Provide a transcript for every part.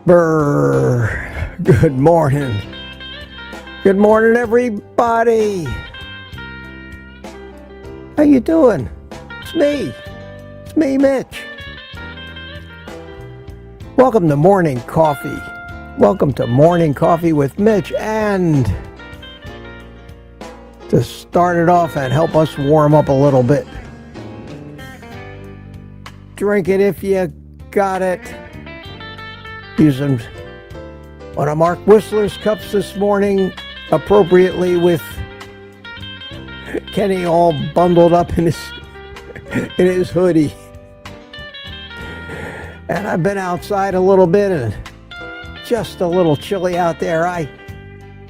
Brr. Good morning. Good morning, everybody. How you doing? It's me. It's me, Mitch. Welcome to Morning Coffee. Welcome to Morning Coffee with Mitch. And to start it off and help us warm up a little bit, drink it if you got it. Using one of Mark Whistler's cups this morning, appropriately, with Kenny all bundled up in his hoodie. And I've been outside a little bit and just a little chilly out there. I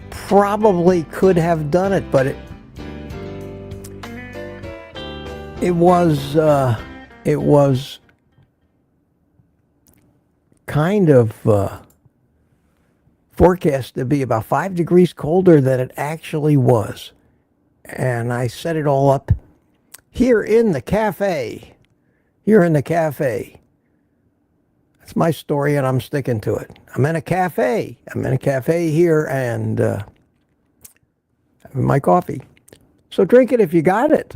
probably could have done it, but it was kind of forecast to be about 5 degrees colder than it actually was. And I set it all up here in the cafe. That's my story, and I'm sticking to it. I'm in a cafe here, and having my coffee. So drink it if you got it.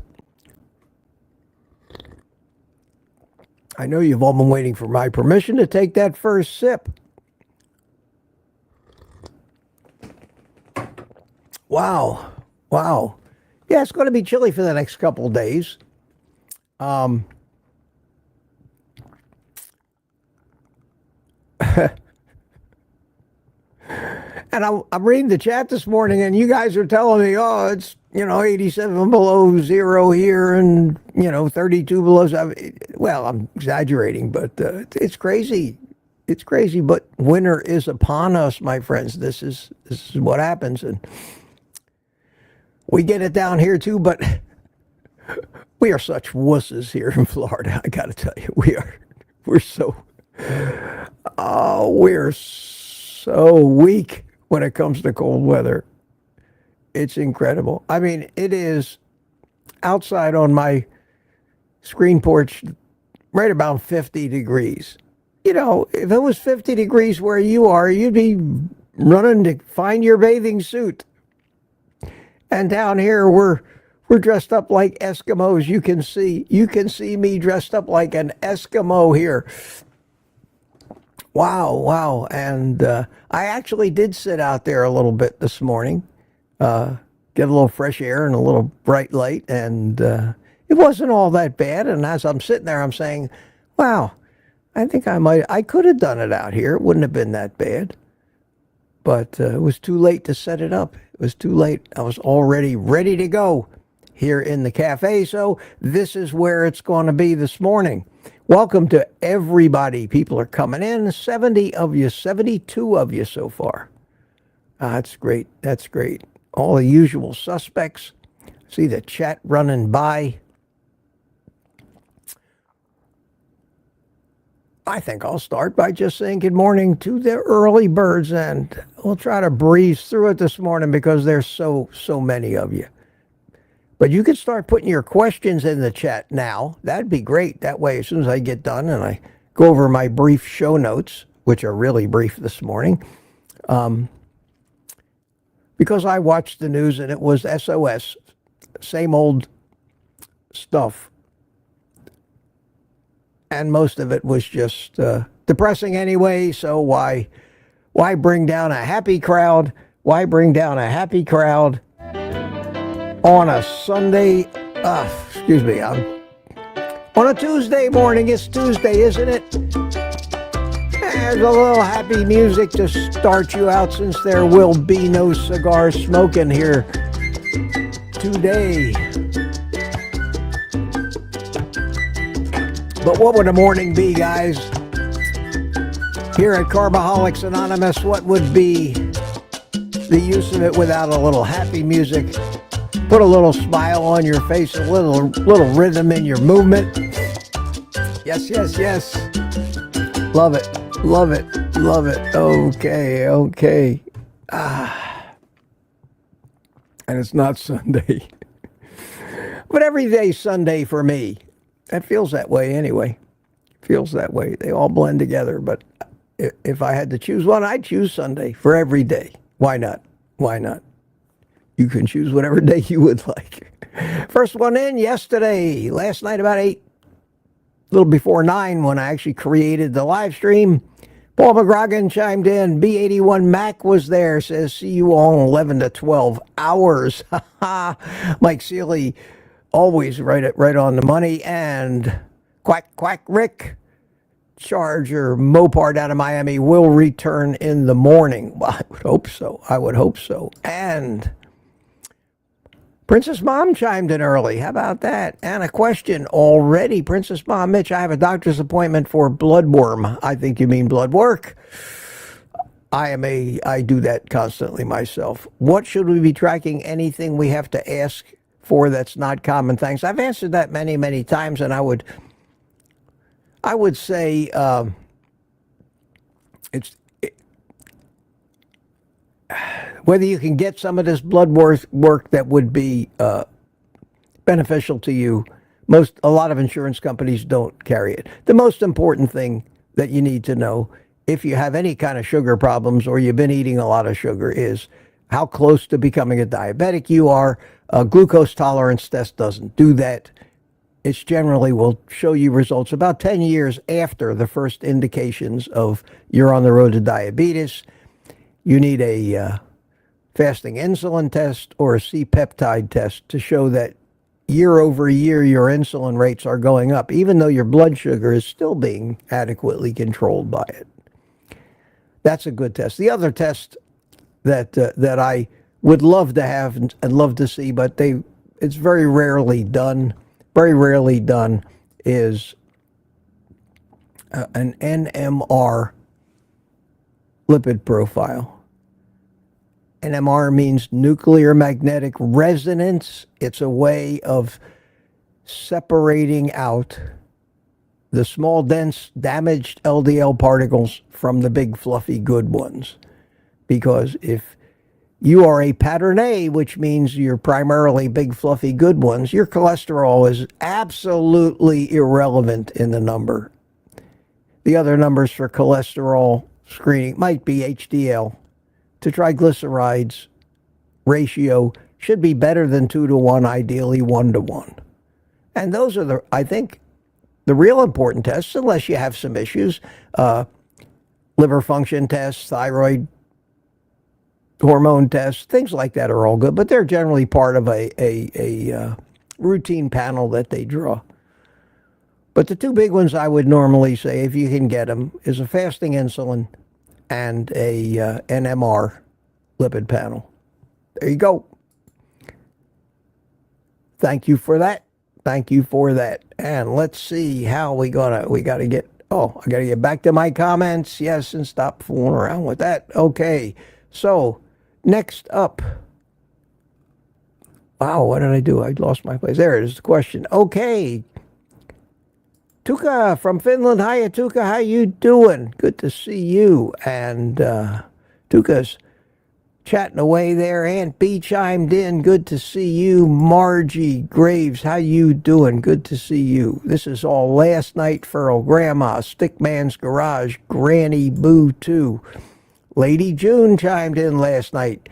I know you've all been waiting for my permission to take that first sip. Wow. Yeah, it's going to be chilly for the next couple of days. And I'm reading the chat this morning, and you guys are telling me, oh, it's, 87 below zero here and, 32 below. Well, I'm exaggerating, but it's crazy. It's crazy, but winter is upon us, my friends. This is what happens, and we get it down here too, but we are such wusses here in Florida. I got to tell you, we're so weak when it comes to cold weather. It's incredible. I mean, it is outside on my screen porch right about 50 degrees. If it was 50 degrees where you are, you'd be running to find your bathing suit. And down here, we're dressed up like Eskimos. You can see me dressed up like an Eskimo here. Wow. And I actually did sit out there a little bit this morning, get a little fresh air and a little bright light, and it wasn't all that bad. And as I'm sitting there, I'm saying, wow, I think I could have done it out here. It wouldn't have been that bad. But it was too late to set it up. It was too late. I was already ready to go here in the cafe. So this is where it's going to be this morning. Welcome to everybody. People are coming in. 70 of you, 72 of you so far. That's great. That's great. All the usual suspects. See the chat running by. I think I'll start by just saying good morning to the early birds, and we'll try to breeze through it this morning because there's so many of you. But you can start putting your questions in the chat now. That'd be great. That way, as soon as I get done and I go over my brief show notes, which are really brief this morning, because I watched the news and it was SOS, same old stuff. And most of it was just depressing anyway, so why bring down a happy crowd? Why bring down a happy crowd on a Sunday, on a Tuesday morning? It's Tuesday, isn't it? There's a little happy music to start you out, since there will be no cigar smoking here today. But what would a morning be, guys? Here at Carbaholics Anonymous, what would be the use of it without a little happy music? Put a little smile on your face, a little rhythm in your movement. Yes. Love it. Okay. And it's not Sunday. But every day's Sunday for me. It feels that way anyway. Feels that way. They all blend together, but if I had to choose one, I'd choose Sunday for every day. Why not? Why not? You can choose whatever day you would like. First one in yesterday, last night about 8, a little before 9 when I actually created the live stream. Paul McGrogan chimed in. B81 Mac was there, says, see you all in 11 to 12 hours. Mike Seeley, always right on the money. And Quack Rick, Charger Mopar out of Miami, will return in the morning. Well, I would hope so. I would hope so. And Princess Mom chimed in early. How about that? And a question already. Princess Mom, Mitch, I have a doctor's appointment for bloodworm. I think you mean blood work. I do that constantly myself. What should we be tracking? Anything we have to ask for that's not common? Thanks. I've answered that many, many times, and I would say whether you can get some of this blood work that would be beneficial to you. A lot of insurance companies don't carry it. The most important thing that you need to know if you have any kind of sugar problems or you've been eating a lot of sugar is how close to becoming a diabetic you are. A glucose tolerance test doesn't do that. It generally will show you results about 10 years after the first indications of you're on the road to diabetes. You need a fasting insulin test or a C-peptide test to show that year over year your insulin rates are going up, even though your blood sugar is still being adequately controlled by it. That's a good test. The other test that I would love to have and love to see, but it's very rarely done, is an NMR lipid profile. NMR means nuclear magnetic resonance. It's a way of separating out the small, dense, damaged LDL particles from the big, fluffy, good ones. Because if you are a pattern A, which means you're primarily big, fluffy, good ones, your cholesterol is absolutely irrelevant in the number. The other numbers for cholesterol screening might be HDL to triglycerides ratio should be better than 2 to 1, ideally 1 to 1. And those are I think, the real important tests, unless you have some issues. Liver function tests, thyroid hormone tests, things like that are all good, but they're generally part of a routine panel that they draw. But the two big ones I would normally say, if you can get them, is a fasting insulin and a NMR lipid panel. There you go. Thank you for that. Thank you for that. And let's see how I got to get back to my comments. Yes, and stop fooling around with that. Okay. So, next up. Wow, what did I do? I lost my place. There it is, the question. Okay. Tuka from Finland. Hiya, Tuka. How you doing? Good to see you. And Tuka's chatting away there. Aunt B chimed in. Good to see you. Margie Graves, how you doing? Good to see you. This is all last night for old Grandma. Stickman's Garage. Granny Boo too. Lady June chimed in last night.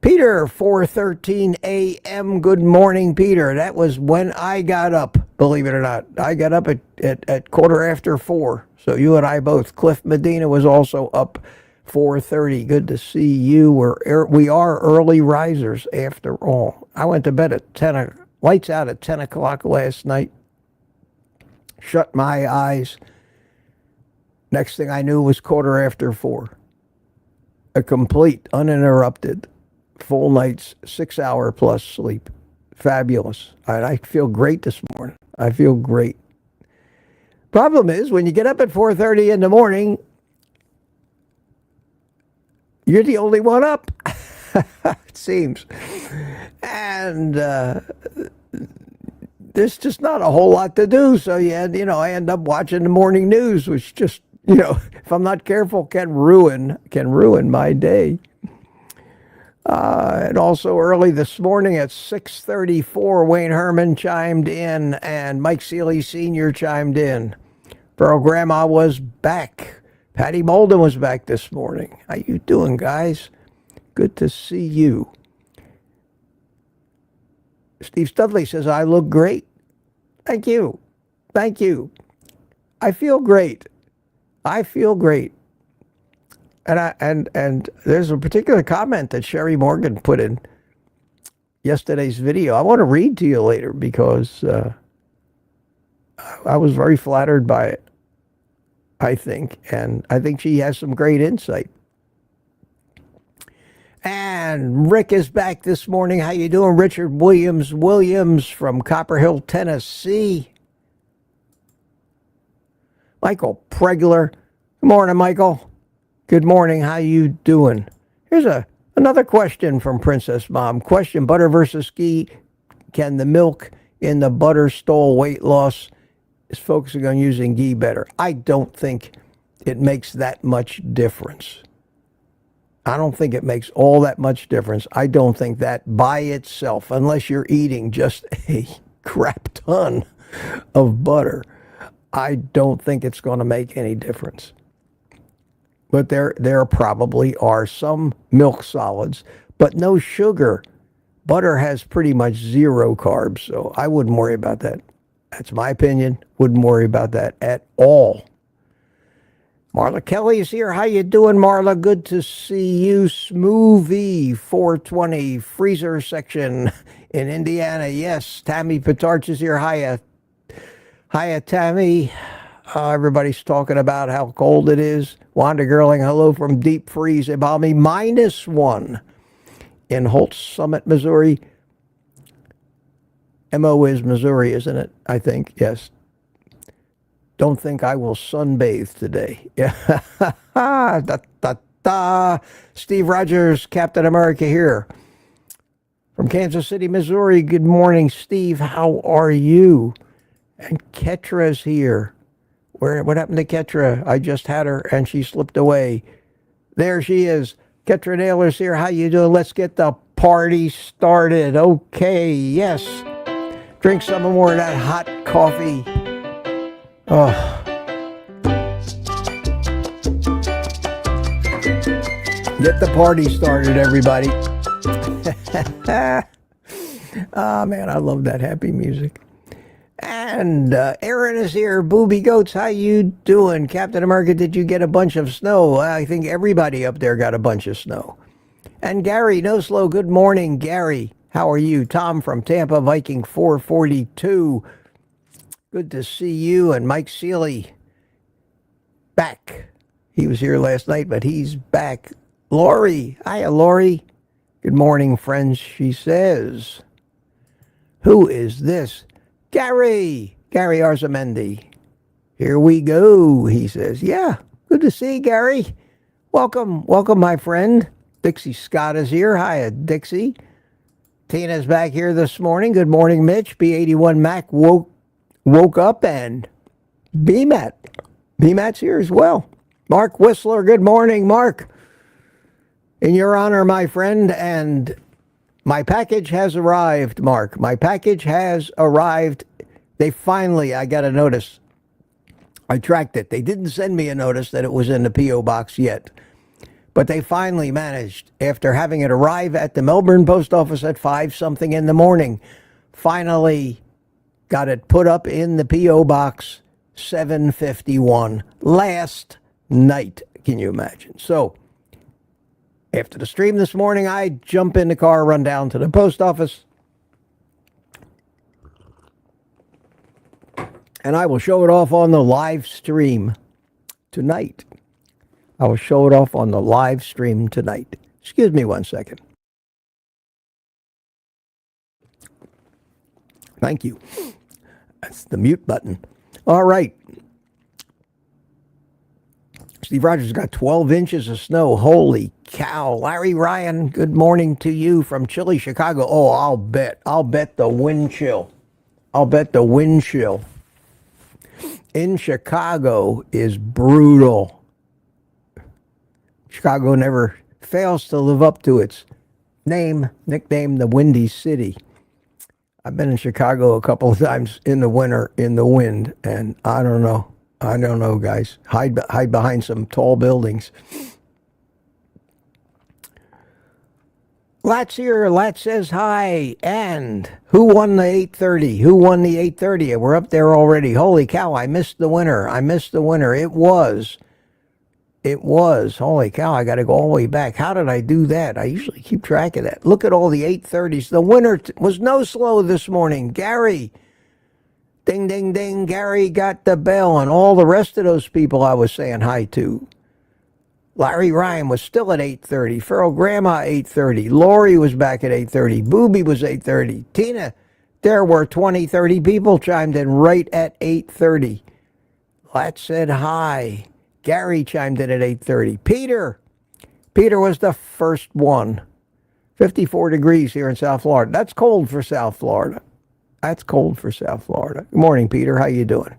Peter, 4:13 a.m. Good morning, Peter. That was when I got up, believe it or not. I got up at 4:15. So you and I both. Cliff Medina was also up 4:30. Good to see you. We are early risers after all. I went to bed at lights out at 10 o'clock last night. Shut my eyes. Next thing I knew was 4:15. A complete, uninterrupted, full night's 6-hour plus sleep. Fabulous. I feel great this morning. I feel great. Problem is, when you get up at 4:30 in the morning, you're the only one up, it seems. And there's just not a whole lot to do. So, I end up watching the morning news, which just, if I'm not careful, can ruin my day. And also early this morning at 6:34, Wayne Herman chimed in and Mike Seeley Sr. chimed in. Pearl Grandma was back. Patty Molden was back this morning. How you doing, guys? Good to see you. Steve Studley says, I look great. Thank you. Thank you. I feel great. I feel great. And there's a particular comment that Sherry Morgan put in yesterday's video. I want to read to you later because I was very flattered by it, I think. And I think she has some great insight. And Rick is back this morning. How you doing? Richard Williams from Copper Hill, Tennessee. Michael Pregler. Good morning, Michael. Good morning. How you doing? Here's another question from Princess Mom. Question, butter versus ghee. Can the milk in the butter stall weight loss? Is focusing on using ghee better? I don't think it makes that much difference. I don't think it makes all that much difference. I don't think that by itself, unless you're eating just a crap ton of butter, I don't think it's going to make any difference. But there probably are some milk solids, but no sugar. Butter has pretty much zero carbs, so I wouldn't worry about that. That's my opinion. Wouldn't worry about that at all. Marla Kelly is here. How you doing, Marla? Good to see you. Smoothie 420 freezer section in Indiana. Yes, Tammy Petarch is here. Hiya, Tammy. Everybody's talking about how cold it is. Wanda Gerling, hello from deep freeze. Balmy -1 in Holtz Summit, Missouri. MO is Missouri, isn't it? I think, yes. Don't think I will sunbathe today. Yeah. da, da, da. Steve Rogers, Captain America here. From Kansas City, Missouri. Good morning, Steve. How are you? And Ketra's here. What happened to Ketra? I just had her and she slipped away. There she is. Ketra Naylor's here. How you doing? Let's get the party started. Okay, yes. Drink some more of that hot coffee. Oh. Get the party started, everybody. Oh, man, I love that happy music. And Aaron is here. Booby Goats, how you doing? Captain America, did you get a bunch of snow? I think everybody up there got a bunch of snow. And Gary, no slow, good morning, Gary. How are you? Tom from Tampa, Viking 442. Good to see you. And Mike Seeley, back. He was here last night, but he's back. Lori, hiya, Lori. Good morning, friends, she says. Who is this? Gary Arzamendi. Here we go, he says. Yeah, good to see you, Gary. Welcome, my friend. Dixie Scott is here. Hiya, Dixie. Tina's back here this morning. Good morning, Mitch. B81 Mac woke up, and BMAT's here as well. Mark Whistler, good morning, Mark. In your honor, my friend, and my package has arrived, Mark. My package has arrived. They finally, I got a notice. I tracked it. They didn't send me a notice that it was in the P.O. box yet. But they finally managed, after having it arrive at the Melbourne post office at 5-something in the morning, finally got it put up in the P.O. box 7:51 last night. Can you imagine? So, after the stream this morning, I jump in the car, run down to the post office, and I will show it off on the live stream tonight. I will show it off on the live stream tonight. Excuse me one second. Thank you. That's the mute button. All right. Steve Rogers got 12 inches of snow. Holy cow. Larry Ryan, good morning to you from chilly Chicago. Oh, I'll bet the wind chill. In Chicago is brutal. Chicago never fails to live up to its nickname, the Windy City. I've been in Chicago a couple of times in the winter, in the wind, and I don't know. I don't know, guys. Hide behind some tall buildings. Lat's here. Lat says hi. And who won the 8:30? Who won the 8:30? We're up there already. Holy cow! I missed the winner. I missed the winner. It was. Holy cow! I got to go all the way back. How did I do that? I usually keep track of that. Look at all the 8:30s. The winner was no slow this morning. Gary. Ding, ding, ding. Gary got the bell, and all the rest of those people I was saying hi to. Larry Ryan was still at 8:30. Feral Grandma, 8:30. Lori was back at 8:30. Booby was 8:30. Tina, there were 20, 30 people chimed in right at 8:30. Lat said hi. Gary chimed in at 8:30. Peter was the first one. 54 degrees here in South Florida. That's cold for South Florida. Good morning, Peter. How you doing?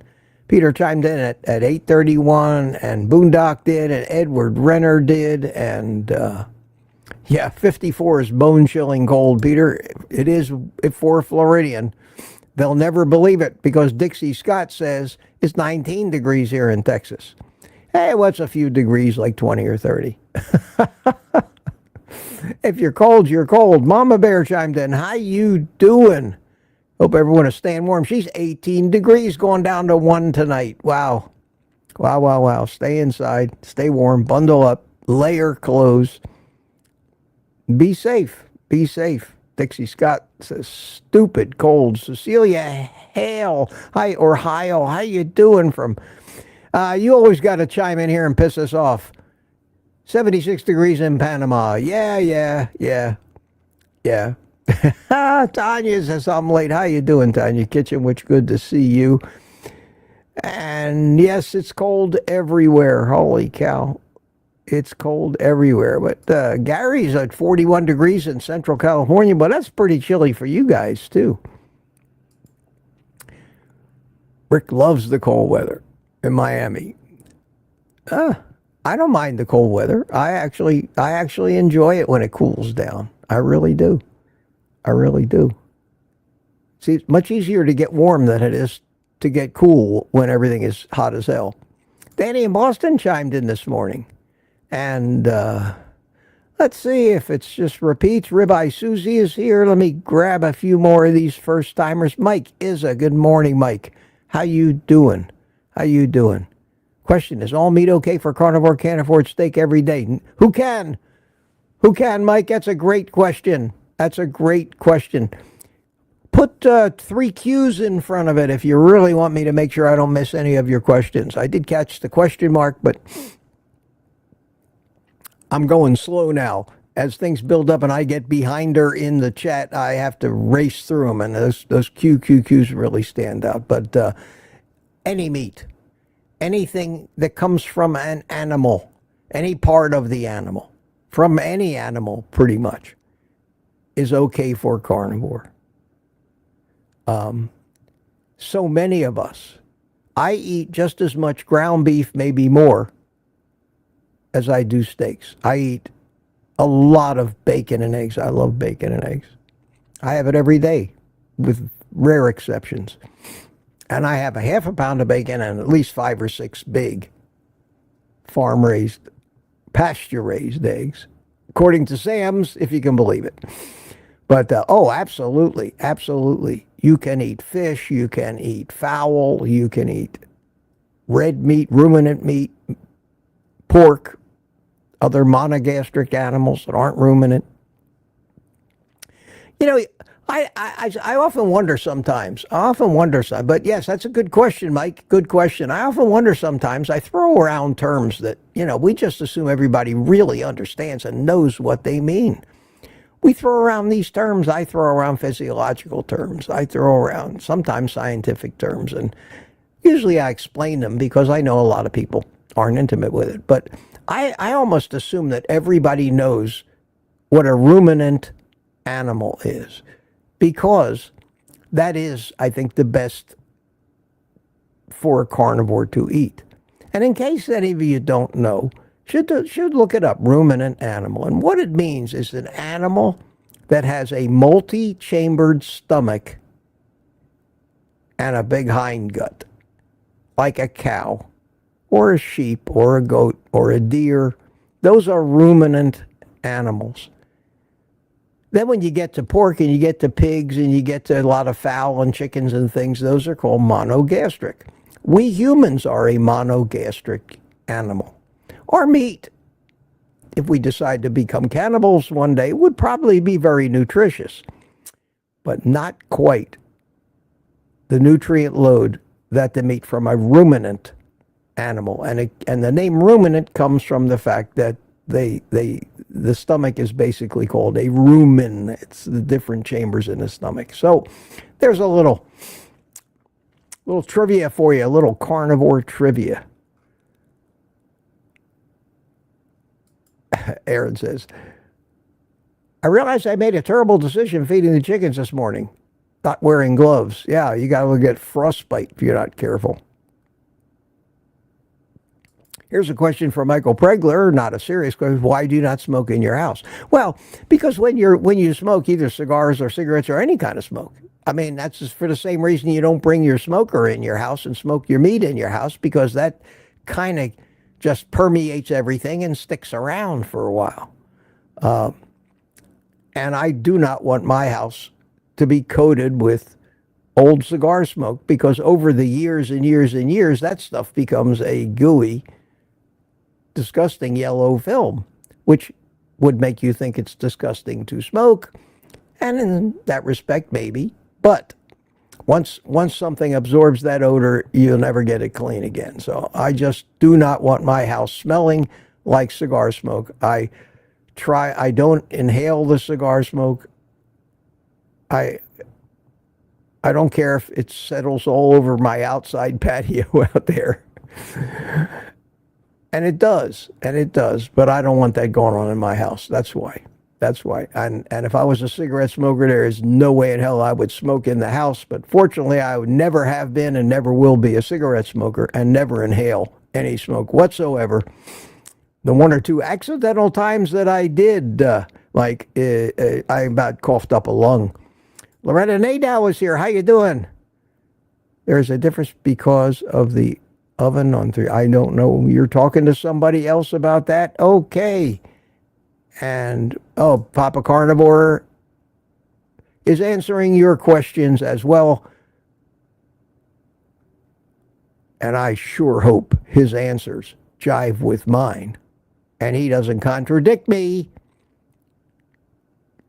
Peter chimed in at 8:31, and Boondock did, and Edward Renner did, and 54 is bone-chilling cold, Peter. It is for Floridian. They'll never believe it because Dixie Scott says it's 19 degrees here in Texas. Hey, what's a few degrees, like 20 or 30? If you're cold, you're cold. Mama Bear chimed in. How you doing? Hope everyone is staying warm. She's 18 degrees, going down to 1 tonight. Wow. Stay inside. Stay warm. Bundle up. Layer clothes. Be safe. Dixie Scott says, stupid cold. Cecilia Hale. Hyle. How you doing from... you always got to chime in here and piss us off. 76 degrees in Panama. Yeah. Tanya says, I'm late. How you doing, Tanya? Kitchen, which good to see you. And yes, it's cold everywhere. Holy cow. It's cold everywhere. But Gary's at 41 degrees in Central California, but that's pretty chilly for you guys, too. Rick loves the cold weather in Miami. I don't mind the cold weather. I actually enjoy it when it cools down. I really do. See, it's much easier to get warm than it is to get cool when everything is hot as hell. Danny in Boston chimed in this morning. And let's see if it's just repeats. Ribeye Susie is here. Let me grab a few more of these first-timers. Mike Izza. Good morning, Mike. How you doing? Question, is all meat okay for carnivore? Can't afford steak every day. Who can, Mike? That's a great question. Put 3 Q's in front of it if you really want me to make sure I don't miss any of your questions. I did catch the question mark, but I'm going slow now. As things build up and I get behind her in the chat, I have to race through them, and those Q's really stand out. But any meat, anything that comes from an animal, any part of the animal, from any animal pretty much, is okay for carnivore. So many of us, I eat just as much ground beef, maybe more, as I do steaks. I eat a lot of bacon and eggs. I love bacon and eggs. I have it every day, with rare exceptions. And I have a half a pound of bacon and at least 5 or 6 big farm-raised, pasture-raised eggs, according to Sam's, if you can believe it. But, absolutely. You can eat fish, you can eat fowl, you can eat red meat, ruminant meat, pork, other monogastric animals that aren't ruminant. You know, I often wonder sometimes, but yes, that's a good question, Mike. Good question. I often wonder sometimes, I throw around terms that, we just assume everybody really understands and knows what they mean. We throw around these terms. I throw around physiological terms. I throw around sometimes scientific terms. And usually I explain them because I know a lot of people aren't intimate with it. But I almost assume that everybody knows what a ruminant animal is, because that is, I think, the best for a carnivore to eat. And in case any of you don't know, should look it up, ruminant animal. And what it means is an animal that has a multi-chambered stomach and a big hindgut, like a cow. or a sheep or a goat or a deer. Those are ruminant animals. Then when you get to pork and you get to pigs and you get to a lot of fowl and chickens and things, those are called monogastric. We humans are a monogastric animal. Our meat, if we decide to become cannibals one day, would probably be very nutritious, but not quite the nutrient load that the meat from a ruminant animal. And the name ruminant comes from the fact that the stomach is basically called a rumen. It's the different chambers in the stomach. So there's a little trivia for you, a little carnivore trivia. Aaron says, I realized I made a terrible decision feeding the chickens this morning, not wearing gloves. Yeah, you got to get frostbite if you're not careful. Here's a question from Michael Pregler, not a serious question. Why do you not smoke in your house? Well, because when you smoke either cigars or cigarettes or any kind of smoke, I mean, that's just for the same reason you don't bring your smoker in your house and smoke your meat in your house, because that kind of just permeates everything and sticks around for a while. And I do not want my house to be coated with old cigar smoke, because over the years and years and years, that stuff becomes a gooey, disgusting yellow film, which would make you think it's disgusting to smoke. And in that respect, maybe. But once something absorbs that odor, you'll never get it clean again. So I just do not want my house smelling like cigar smoke. I don't inhale the cigar smoke. I don't care if it settles all over my outside patio out there. And it does, but I don't want that going on in my house. That's why. And if I was a cigarette smoker, there is no way in hell I would smoke in the house. But fortunately, I would never have been and never will be a cigarette smoker and never inhale any smoke whatsoever. The one or two accidental times that I did, I about coughed up a lung. Loretta Nadow is here. How you doing? There's a difference because of the oven on 3. I don't know. You're talking to somebody else about that? Okay. And, Papa Carnivore is answering your questions as well. And I sure hope his answers jive with mine. And he doesn't contradict me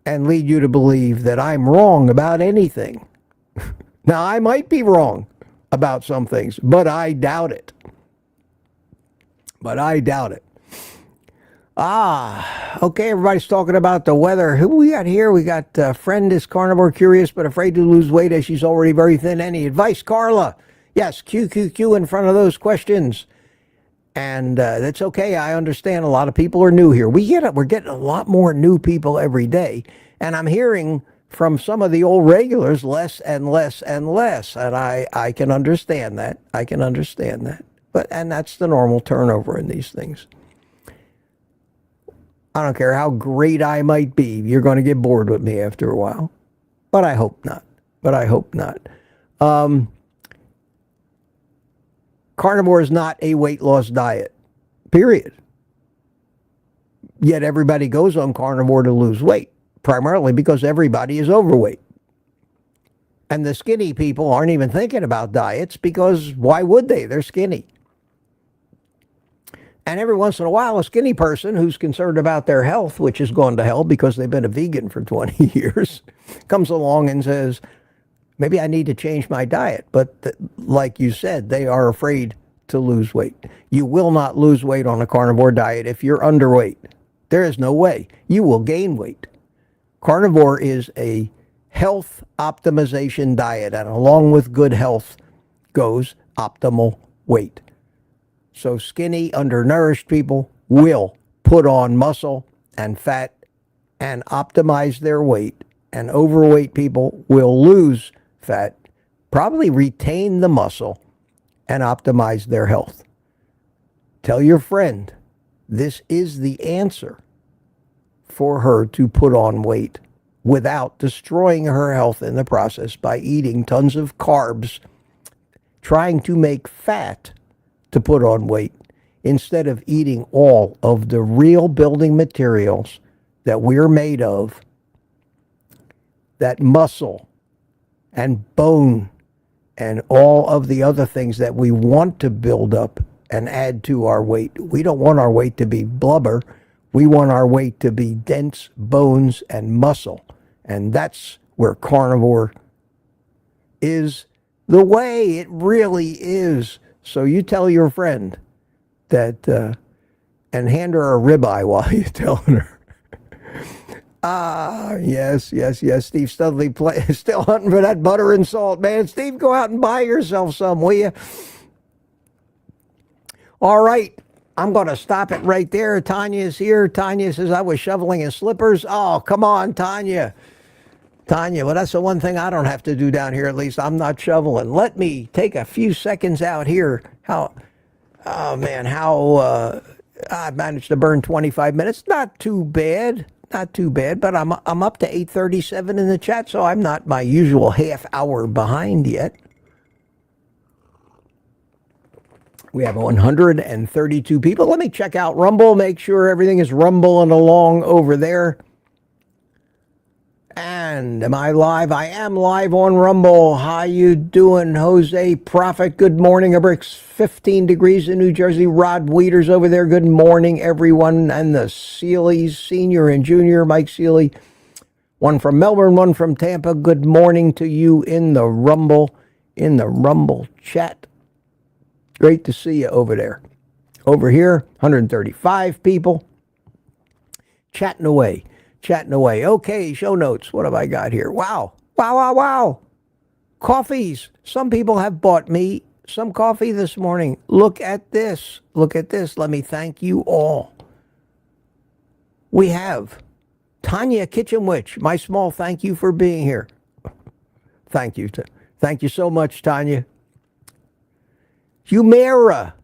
and lead you to believe that I'm wrong about anything. Now, I might be wrong about some things, but I doubt it. Okay, everybody's talking about the weather. Who we got here? We got friend is carnivore curious but afraid to lose weight as she's already very thin. Any advice, Carla? Yes, QQQ in front of those questions. And that's okay. I understand a lot of people are new here. We're getting a lot more new people every day. And I'm hearing from some of the old regulars less and less and less. And I can understand that. And that's the normal turnover in these things. I don't care how great I might be. You're going to get bored with me after a while. But I hope not. Carnivore is not a weight loss diet, period. Yet everybody goes on carnivore to lose weight, primarily because everybody is overweight. And the skinny people aren't even thinking about diets because why would they? They're skinny. And every once in a while, a skinny person who's concerned about their health, which has gone to hell because they've been a vegan for 20 years, comes along and says, maybe I need to change my diet. But like you said, they are afraid to lose weight. You will not lose weight on a carnivore diet if you're underweight. There is no way. You will gain weight. Carnivore is a health optimization diet, and along with good health goes optimal weight. So skinny, undernourished people will put on muscle and fat and optimize their weight, and overweight people will lose fat, probably retain the muscle, and optimize their health. Tell your friend this is the answer for her to put on weight without destroying her health in the process by eating tons of carbs, trying to make fat to put on weight instead of eating all of the real building materials that we're made of, that muscle and bone and all of the other things that we want to build up and add to our weight. We don't want our weight to be blubber. We want our weight to be dense bones and muscle. And that's where carnivore is the way it really is. So you tell your friend that, and hand her a ribeye while you're telling her. Yes. Steve Studley still hunting for that butter and salt, man. Steve, go out and buy yourself some, will you? All right. I'm going to stop it right there. Tanya's here. Tanya says I was shoveling in slippers. Oh, come on, Tanya. Tanya, well, that's the one thing I don't have to do down here. At least I'm not shoveling. Let me take a few seconds out here. I managed to burn 25 minutes. Not too bad. Not too bad, but I'm up to 8:37 in the chat, so I'm not my usual half hour behind yet. We have 132 people. Let me check out Rumble, make sure everything is rumbling along over there. And am I live? I am live on Rumble. How you doing, Jose Prophet? Good morning. It's 15 degrees in New Jersey. Rod Weeders over there. Good morning, everyone. And the Seeleys, senior and junior, Mike Seeley. One from Melbourne, one from Tampa. Good morning to you in the Rumble chat. Great to see you over there. Over here, 135 people. Chatting away. Okay, show notes. What have I got here? Wow. Coffees. Some people have bought me some coffee this morning. Look at this. Let me thank you all. We have Tanya Kitchen Witch. My small thank you for being here. Thank you. Thank you so much, Tanya. Humera.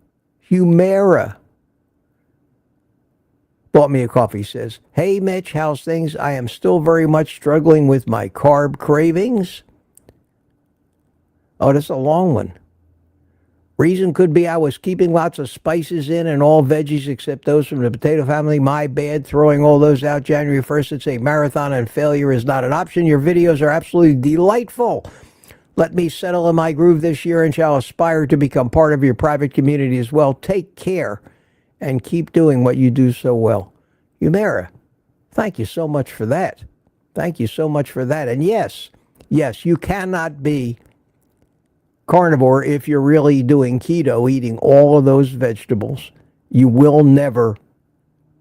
Bought me a coffee, says, hey, Mitch, how's things? I am still very much struggling with my carb cravings. Oh, that's a long one. Reason could be I was keeping lots of spices in and all veggies except those from the potato family. My bad, throwing all those out January 1st. It's a marathon and failure is not an option. Your videos are absolutely delightful. Let me settle in my groove this year and shall aspire to become part of your private community as well. Take care. And keep doing what you do so well. Humera, thank you so much for that. And yes, you cannot be carnivore if you're really doing keto, eating all of those vegetables. You will never.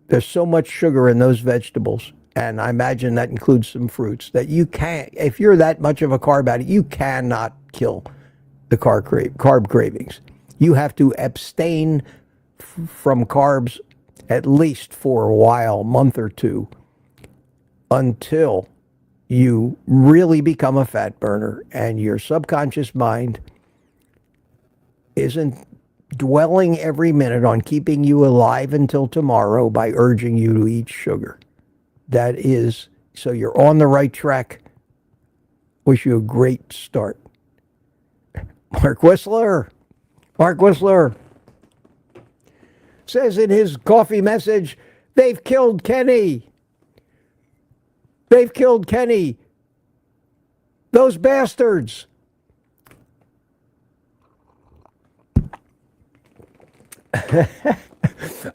There's so much sugar in those vegetables, and I imagine that includes some fruits, that you can't, if you're that much of a carb addict, you cannot kill the carb cravings. You have to abstain from carbs at least for a while, month or two, until you really become a fat burner and your subconscious mind isn't dwelling every minute on keeping you alive until tomorrow by urging you to eat sugar. That is, so you're on the right track. Wish you a great start. Mark Whistler says in his coffee message, they've killed Kenny. Those bastards.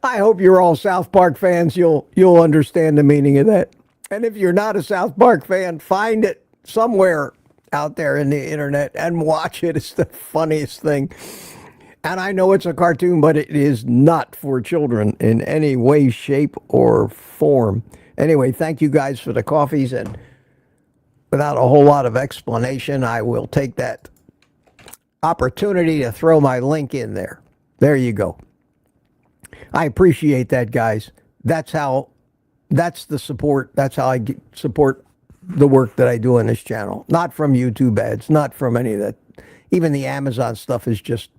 I hope you're all South Park fans. You'll understand the meaning of that. And if you're not a South Park fan, find it somewhere out there in the internet and watch it. It's the funniest thing. And I know it's a cartoon, but it is not for children in any way, shape, or form. Anyway, thank you guys for the coffees. And without a whole lot of explanation, I will take that opportunity to throw my link in there. There you go. I appreciate that, guys. That's the support. That's how I support the work that I do on this channel. Not from YouTube ads, not from any of that. Even the Amazon stuff is just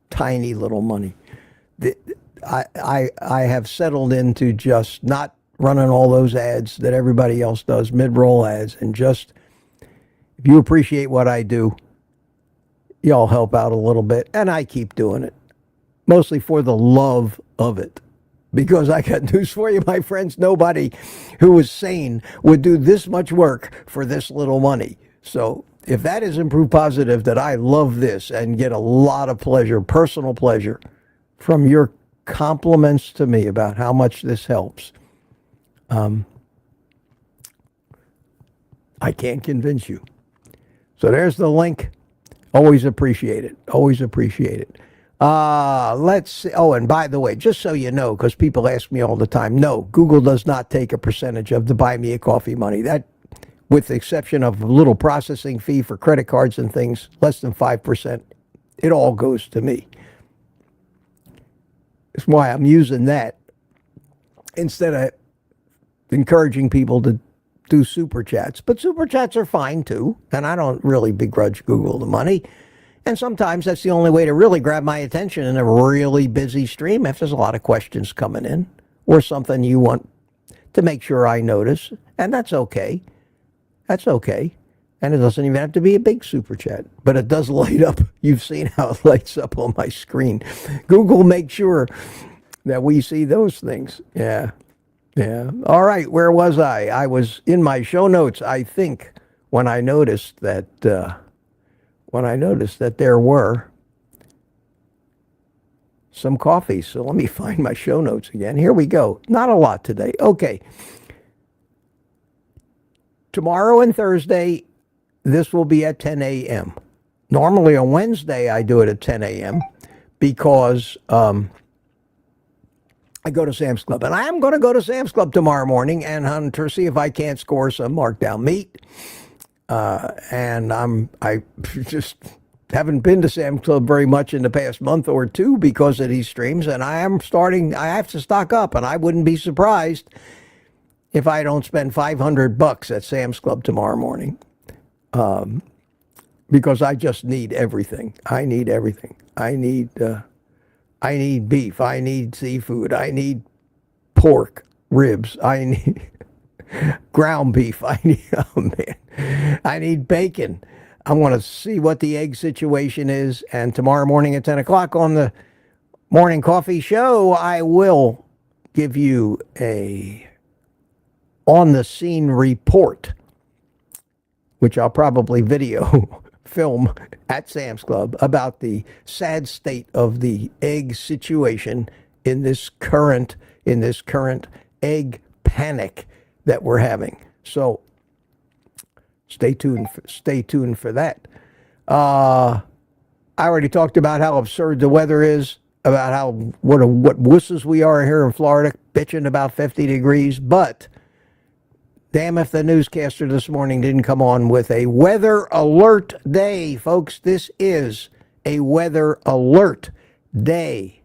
tiny little money. I have settled into just not running all those ads that everybody else does, mid-roll ads, and just, if you appreciate what I do, y'all help out a little bit, and I keep doing it. mostly for the love of it. Because I got news for you, my friends, nobody who is sane would do this much work for this little money. So if that isn't proof positive that I love this and get a lot of pleasure, personal pleasure, from your compliments to me about how much this helps, I can't convince you. So there's the link. Always appreciate it. Always appreciate it. Let's see. Oh, and by the way, just so you know, because people ask me all the time, no, Google does not take a percentage of the Buy Me a Coffee money. That, with the exception of a little processing fee for credit cards and things, less than 5%, it all goes to me. That's why I'm using that instead of encouraging people to do super chats. But super chats are fine too, and I don't really begrudge Google the money. And sometimes that's the only way to really grab my attention in a really busy stream if there's a lot of questions coming in or something you want to make sure I notice. And that's okay. That's okay. And it doesn't even have to be a big super chat, but it does light up. You've seen how it lights up on my screen. Google makes sure that we see those things. Yeah. Yeah. All right. Where was I? I was in my show notes, I think, when I noticed that there were some coffees. So let me find my show notes again. Here we go. Not a lot today. Okay. Tomorrow and Thursday, this will be at 10 a.m. Normally on Wednesday, I do it at 10 a.m. because I go to Sam's Club. And I am going to go to Sam's Club tomorrow morning and hunt to see if I can't score some markdown meat. And I just haven't been to Sam's Club very much in the past month or two because of these streams, and I have to stock up, and I wouldn't be surprised if I don't spend $500 at Sam's Club tomorrow morning, because I just need everything. I need everything. I need beef. I need seafood. I need pork, ribs. I need ground beef. I need bacon. I want to see what the egg situation is. And tomorrow morning at 10 o'clock on the Morning Coffee Show, I will give you a on-the-scene report, which I'll probably video film at Sam's Club, about the sad state of the egg situation in this current egg panic that we're having. So stay tuned for that. I already talked about how absurd the weather is, about how what wusses we are here in Florida, bitching about 50 degrees. But damn if the newscaster this morning didn't come on with a weather alert day, folks. This is a weather alert day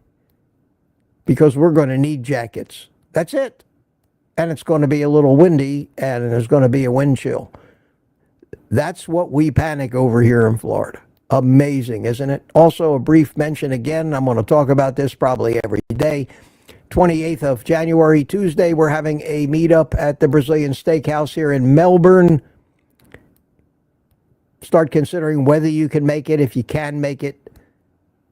because we're going to need jackets. That's it. And it's going to be a little windy, and there's going to be a wind chill. That's what we panic over here in Florida. Amazing, isn't it? Also, a brief mention again, I'm going to talk about this probably every day. 28th of January, Tuesday, we're having a meetup at the Brazilian Steakhouse here in Melbourne. Start considering whether you can make it. If you can make it,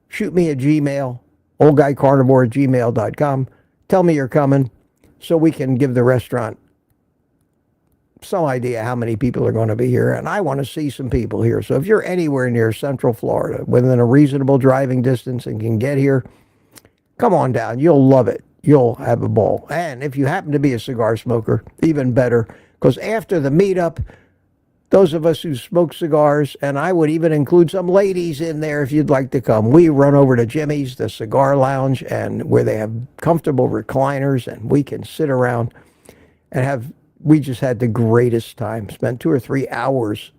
shoot me a Gmail, OldGuyCarnivore@gmail.com. Tell me you're coming so we can give the restaurant some idea how many people are going to be here. And I want to see some people here. So if you're anywhere near Central Florida, within a reasonable driving distance and can get here, come on down. You'll love it. You'll have a ball. And if you happen to be a cigar smoker, even better, because after the meetup, those of us who smoke cigars, and I would even include some ladies in there if you'd like to come, we run over to Jimmy's, the cigar lounge, and where they have comfortable recliners, and we can sit around and we just had the greatest time. Spent 2 or 3 hours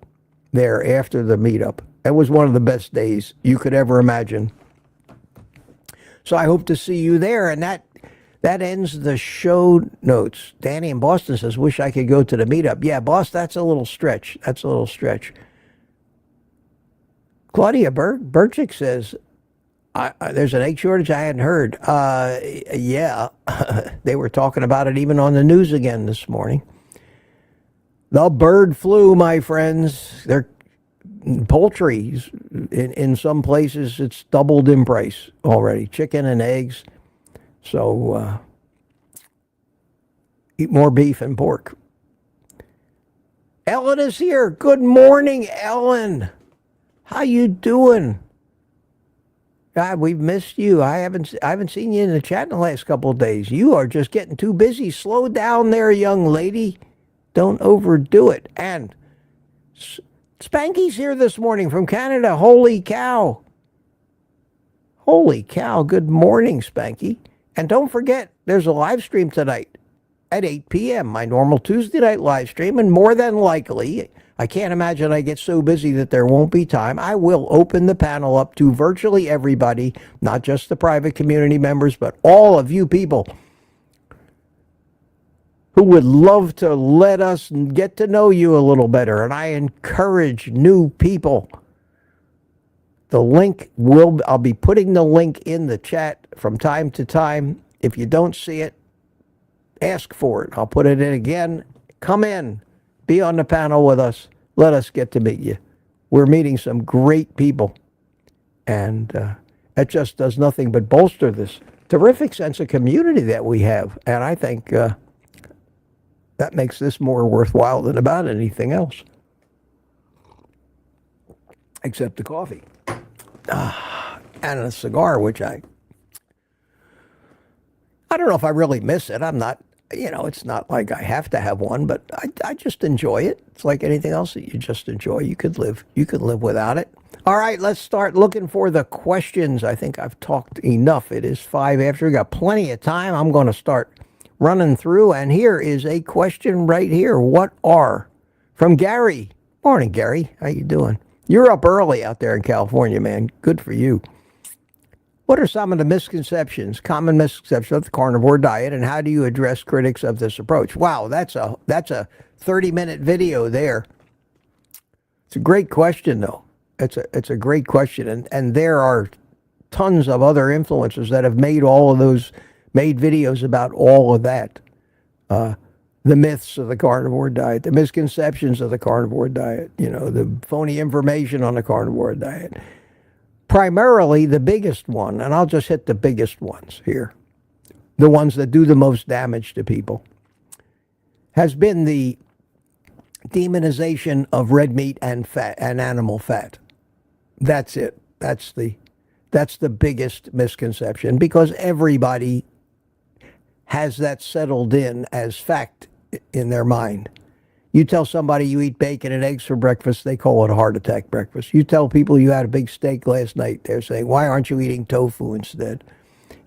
there after the meetup. It was one of the best days you could ever imagine. So I hope to see you there. And that ends the show notes. Danny in Boston says, wish I could go to the meetup. Yeah, boss, that's a little stretch. That's a little stretch. Claudia Burchick says, there's an egg shortage I hadn't heard. Yeah, they were talking about it even on the news again this morning. The bird flu, my friends. Poultry In some places, it's doubled in price already. Chicken and eggs. So eat more beef and pork. Ellen is here. Good morning, Ellen. How you doing? God, we've missed you. I haven't seen you in the chat in the last couple of days. You are just getting too busy. Slow down there, young lady. Don't overdo it. And Spanky's here this morning from Canada. Holy cow. Holy cow. Good morning, Spanky. And don't forget, there's a live stream tonight at 8 p.m., my normal Tuesday night live stream, and more than likely, I can't imagine I get so busy that there won't be time, I will open the panel up to virtually everybody, not just the private community members, but all of you people who would love to let us get to know you a little better. And I encourage new people. I'll be putting the link in the chat from time to time. If you don't see it, ask for it. I'll put it in again. Come in. Be on the panel with us. Let us get to meet you. We're meeting some great people. And it just does nothing but bolster this terrific sense of community that we have. And I think that makes this more worthwhile than about anything else. Except the coffee. And a cigar, which I don't know if I really miss it. I'm not, it's not like I have to have one, but I just enjoy it. It's like anything else that you just enjoy. You could live without it. All right, let's start looking for the questions. I think I've talked enough. It is 5 after. We got plenty of time. I'm going to start running through, and here is a question right here. From Gary. Morning, Gary. How you doing? You're up early out there in California, man. Good for you. What are some of the common misconceptions of the carnivore diet, and how do you address critics of this approach? Wow, that's a 30-minute video there. It's a great question, though. It's a great question, and there are tons of other influencers that have made videos about all of that. The myths of the carnivore diet, the misconceptions of the carnivore diet, the phony information on the carnivore diet. Primarily the biggest one, and I'll just hit the biggest ones here, the ones that do the most damage to people, has been the demonization of red meat and fat and animal fat. That's it. That's the biggest misconception, because everybody has that settled in as fact in their mind. You tell somebody you eat bacon and eggs for breakfast, they call it a heart attack breakfast. You tell people you had a big steak last night, they're saying, why aren't you eating tofu instead?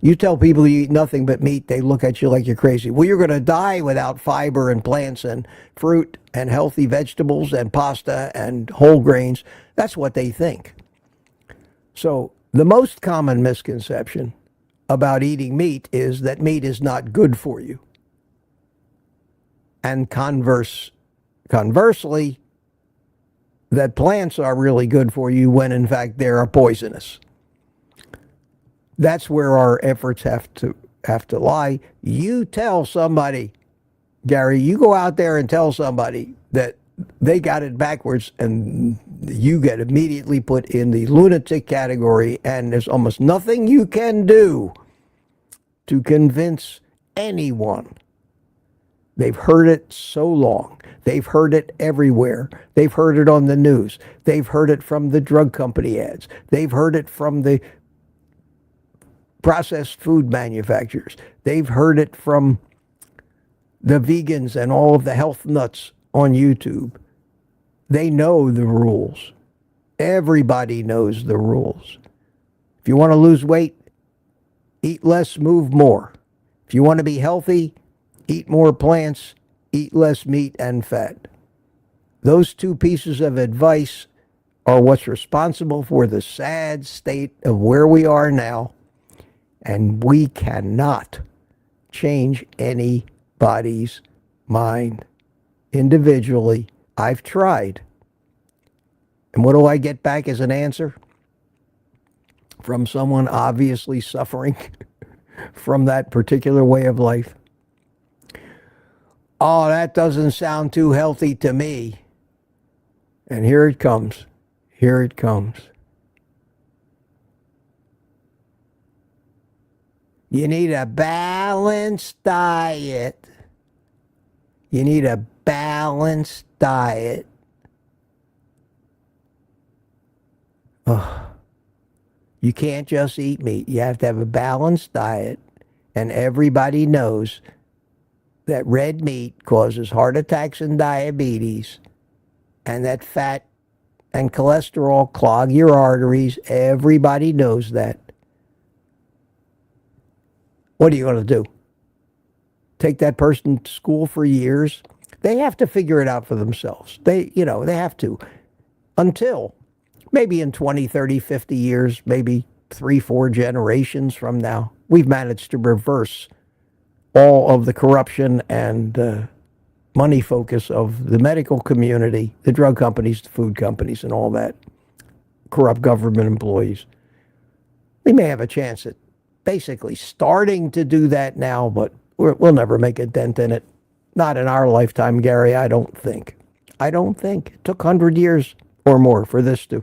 You tell people you eat nothing but meat, they look at you like you're crazy. Well, you're going to die without fiber and plants and fruit and healthy vegetables and pasta and whole grains. That's what they think. So the most common misconception about eating meat is that meat is not good for you. And conversely, that plants are really good for you when in fact they are poisonous. That's where our efforts have to lie. You tell somebody, Gary, you go out there and tell somebody that they got it backwards, and you get immediately put in the lunatic category, and there's almost nothing you can do to convince anyone. They've heard it so long. They've heard it everywhere. They've heard it on the news. They've heard it from the drug company ads. They've heard it from the processed food manufacturers. They've heard it from the vegans and all of the health nuts on YouTube. They know the rules. Everybody knows the rules. If you want to lose weight, eat less, move more. If you want to be healthy, eat more plants, eat less meat and fat. Those two pieces of advice are what's responsible for the sad state of where we are now, and we cannot change anybody's mind individually. I've tried. And what do I get back as an answer? From someone obviously suffering from that particular way of life. Oh, that doesn't sound too healthy to me. And here it comes. Here it comes. You need a balanced diet. You need a balanced diet. Oh, you can't just eat meat. You have to have a balanced diet. And everybody knows that red meat causes heart attacks and diabetes, and that fat and cholesterol clog your arteries. Everybody knows that. What are you going to do? Take that person to school for years? They have to figure it out for themselves. They have to. Until maybe in 20, 30, 50 years, maybe 3, 4 generations from now, we've managed to reverse all of the corruption and money focus of the medical community, the drug companies, the food companies, and all that, corrupt government employees. We may have a chance at basically starting to do that now, but we'll never make a dent in it. Not in our lifetime, Gary, I don't think. It took 100 years or more for this to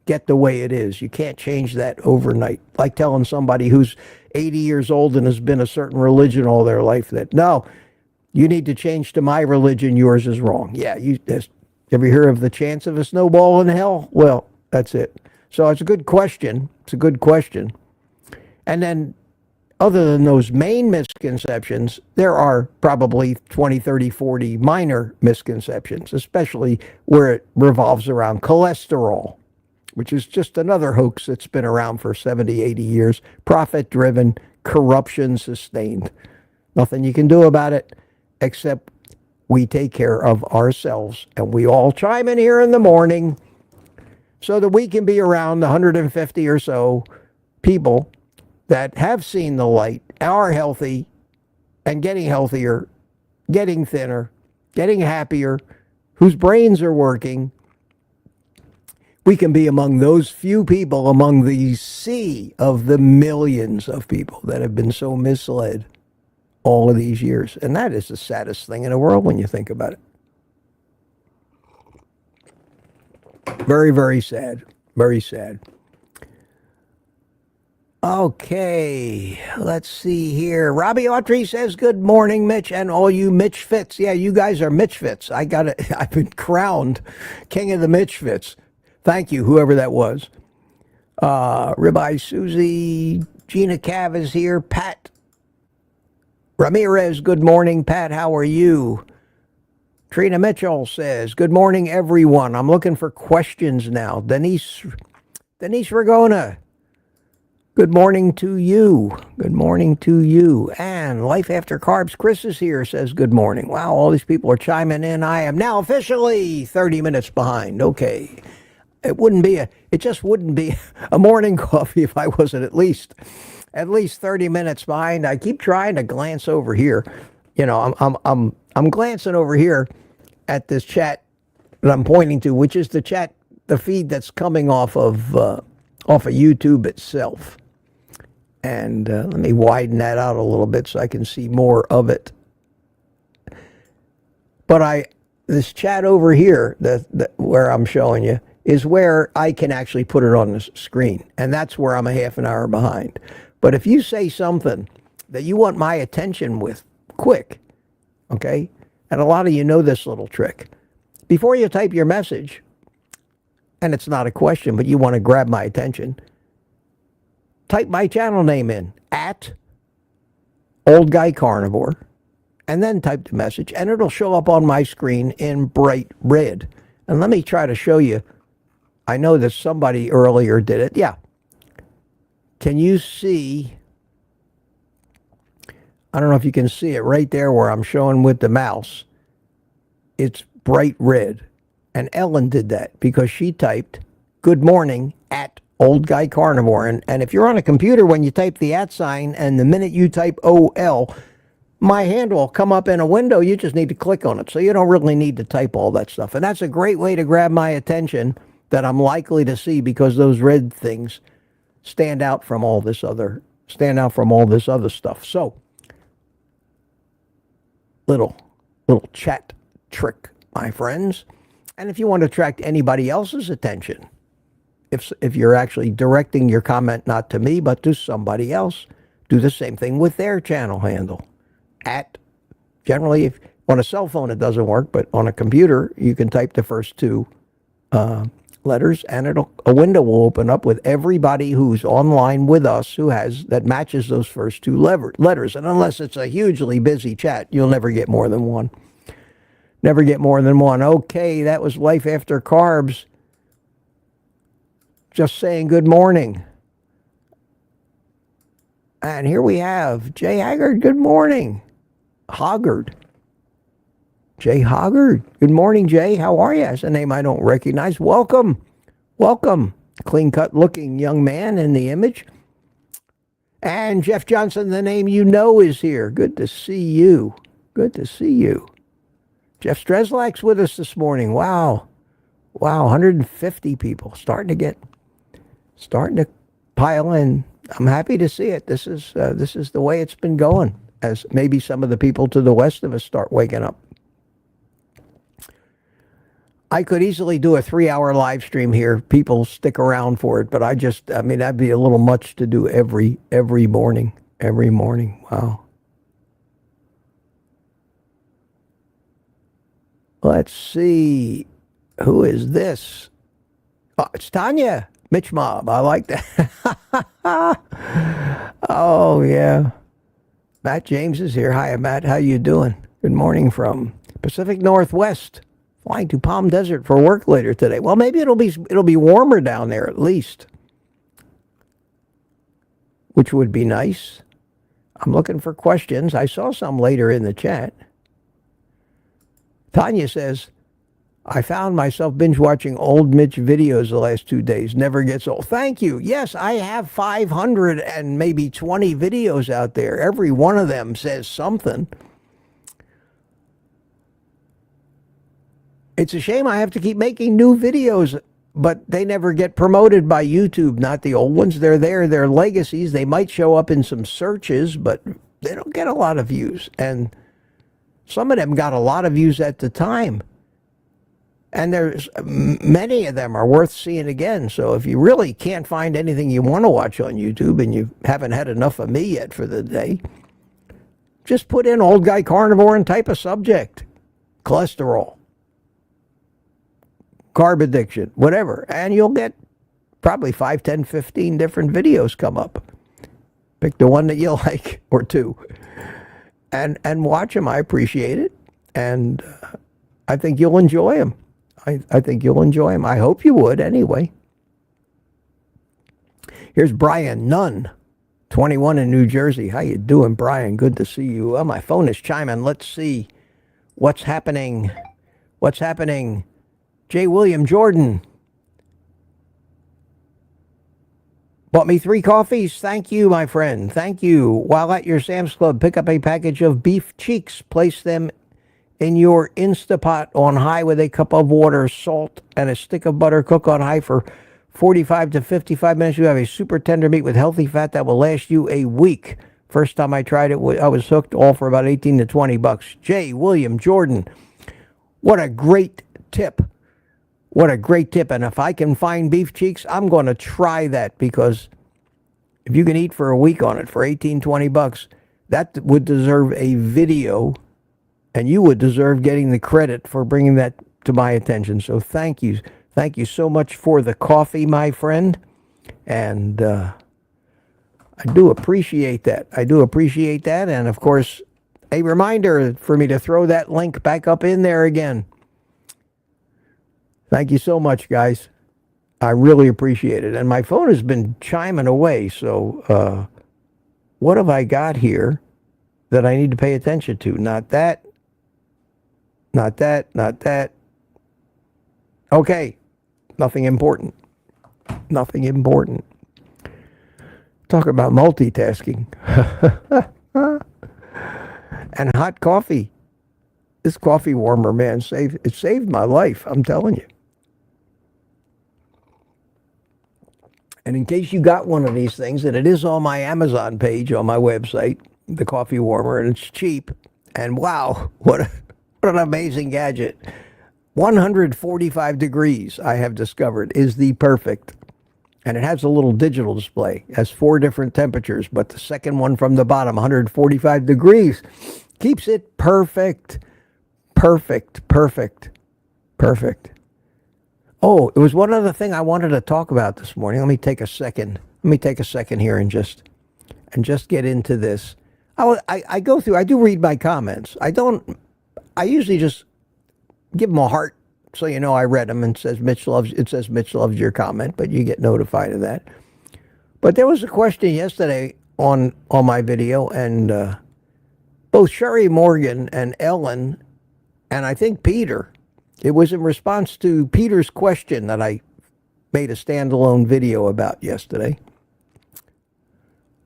get the way it is. You can't change that overnight. Like telling somebody who's 80 years old and has been a certain religion all their life that, no, you need to change to my religion, yours is wrong. Yeah, you ever hear of the chance of a snowball in hell? Well, that's it. So it's a good question. And then, other than those main misconceptions, there are probably 20, 30, 40 minor misconceptions, especially where it revolves around cholesterol, which is just another hoax that's been around for 70, 80 years. Profit-driven, corruption sustained. Nothing you can do about it except we take care of ourselves. And we all chime in here in the morning so that we can be around 150 or so people that have seen the light, are healthy, and getting healthier, getting thinner, getting happier, whose brains are working. We can be among those few people, among the sea of the millions of people that have been so misled all of these years. And that is the saddest thing in the world when you think about it. Very, very sad. Very sad. Okay, let's see here. Robbie Autry says, good morning, Mitch, and all you Mitch Fits. Yeah, you guys are Mitch Fits. I've been crowned king of the Mitch Fits. Thank you, whoever that was. Ribeye Susie, Gina Cav is here. Pat Ramirez, good morning, Pat. How are you? Trina Mitchell says, good morning, everyone. I'm looking for questions now. Denise Ragona, good morning to you. Good morning to you. And Life After Carbs, Chris is here, says good morning. Wow, all these people are chiming in. I am now officially 30 minutes behind. Okay. It just wouldn't be a morning coffee if I wasn't at least 30 minutes behind. I keep trying to glance over here. You know, I'm glancing over here at this chat that I'm pointing to, which is the feed that's coming off of YouTube itself. And let me widen that out a little bit so I can see more of it. But this chat over here that where I'm showing you is where I can actually put it on the screen. And that's where I'm a half an hour behind. But if you say something that you want my attention with quick, okay, and a lot of you know this little trick, before you type your message, and it's not a question, but you want to grab my attention, type my channel name in, at OldGuyCarnivore, and then type the message, and it'll show up on my screen in bright red. And let me try to show you. I know that somebody earlier did it. Yeah. Can you see? I don't know if you can see it right there where I'm showing with the mouse. It's bright red. And Ellen did that because she typed, good morning, at OldGuyCarnivore. And if you're on a computer, when you type the @ sign, and the minute you type OL, my hand will come up in a window. You just need to click on it. So you don't really need to type all that stuff. And that's a great way to grab my attention that I'm likely to see, because those red things stand out from all this other stuff. So little chat trick, my friends. And if you want to attract anybody else's attention, if you're actually directing your comment not to me but to somebody else, do the same thing with their channel handle. Generally, if on a cell phone it doesn't work, but on a computer you can type the first two letters, and a window will open up with everybody who's online with us that matches those first two letters. And unless it's a hugely busy chat, you'll never get more than one. Never get more than one. Okay, that was Life After Carbs. Just saying good morning. And here we have Jay Haggard. Good morning. Hoggard. Jay Hoggard. Good morning, Jay. How are you? That's a name I don't recognize. Welcome. Welcome. Clean-cut looking young man in the image. And Jeff Johnson, the name you know, is here. Good to see you. Good to see you. Jeff Streslak's with us this morning. Wow. Wow, 150 people. Starting to pile in. I'm happy to see it. This is the way it's been going, as maybe some of the people to the west of us start waking up. I could easily do a 3-hour live stream here. People stick around for it, but that'd be a little much to do every morning. Every morning. Wow. Let's see. Who is this? Oh, it's Tanya. Mitch Mob. I like that. Oh, yeah. Matt James is here. Hi, Matt. How you doing? Good morning from Pacific Northwest. Flying to Palm Desert for work later today. Well, maybe it'll be warmer down there at least, which would be nice. I'm looking for questions. I saw some later in the chat. Tanya says, I found myself binge watching old Mitch videos the last 2 days. Never gets old. Thank you. Yes, I have 500 and maybe 20 videos out there. Every one of them says something. It's a shame I have to keep making new videos, but they never get promoted by YouTube, not the old ones. They're there. They're legacies. They might show up in some searches, but they don't get a lot of views. And some of them got a lot of views at the time. And there's many of them are worth seeing again. So if you really can't find anything you want to watch on YouTube and you haven't had enough of me yet for the day, just put in Old Guy Carnivore and type a subject. Cholesterol, carb addiction, whatever. And you'll get probably 5, 10, 15 different videos come up. Pick the one that you like, or two. And watch them. I appreciate it. And I think you'll enjoy them. I think you'll enjoy them. I hope you would anyway. Here's Brian Nunn, 21 in New Jersey. How you doing, Brian? Good to see you. Well, my phone is chiming. Let's see what's happening. What's happening? J. William Jordan bought me 3 coffees. Thank you, my friend. Thank you. While at your Sam's Club, pick up a package of beef cheeks. Place them in your Instapot on high with a cup of water, salt, and a stick of butter. Cook on high for 45 to 55 minutes. You have a super tender meat with healthy fat that will last you a week. First time I tried it, I was hooked, all for about 18 to 20 bucks. J. William Jordan. What a great tip. What a great tip. And if I can find beef cheeks, I'm going to try that, because if you can eat for a week on it for 18, 20 bucks, that would deserve a video, and you would deserve getting the credit for bringing that to my attention. So thank you. Thank you so much for the coffee, my friend. And I do appreciate that. I do appreciate that. And of course, a reminder for me to throw that link back up in there again. Thank you so much, guys. I really appreciate it. And my phone has been chiming away. So what have I got here that I need to pay attention to? Not that. Not that. Not that. Okay. Nothing important. Nothing important. Talk about multitasking. And hot coffee. This coffee warmer, man, it saved my life, I'm telling you. And in case you got one of these things, and it is on my Amazon page on my website, the coffee warmer, and it's cheap. And wow, what an amazing gadget. 145 degrees, I have discovered, is the perfect And it has a little digital display. It has 4 different temperatures, but the second one from the bottom, 145 degrees, keeps it perfect. Perfect, perfect, perfect. Oh, it was one other thing I wanted to talk about this morning. Let me take a second. Let me take a second here and just get into this. I go through, I do read my comments. I usually just give them a heart so you know I read them and it says Mitch loves your comment, but you get notified of that. But there was a question yesterday on my video, and both Sherry Morgan and Ellen, and I think Peter, it was in response to Peter's question that I made a standalone video about yesterday,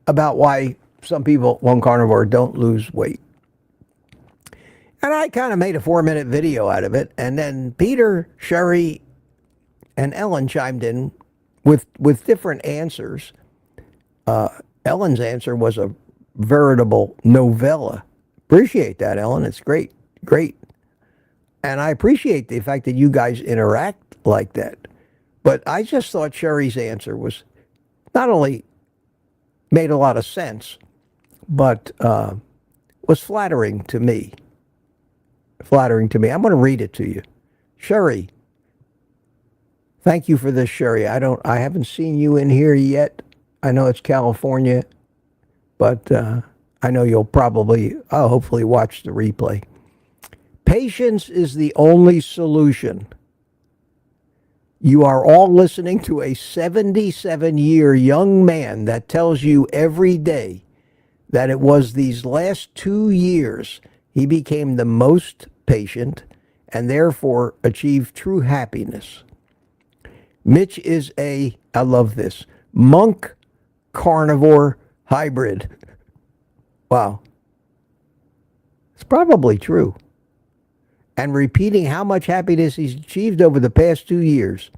about why some people on carnivore don't lose weight. And I kind of made a 4-minute video out of it. And then Peter, Sherry, and Ellen chimed in with different answers. Ellen's answer was a veritable novella. Appreciate that, Ellen. It's great. Great. And I appreciate the fact that you guys interact like that. But I just thought Sherry's answer was not only made a lot of sense, but was flattering to me. Flattering to me. I'm going to read it to you. Sherry, thank you for this, Sherry. I haven't seen you in here yet. I know it's California, but I know you'll hopefully watch the replay. Patience is the only solution. You are all listening to a 77-year young man that tells you every day that it was these last 2 years he became the most patient and therefore achieved true happiness. Mitch is I love this, monk-carnivore hybrid. Wow. It's probably true. And repeating how much happiness he's achieved over the past 2 years.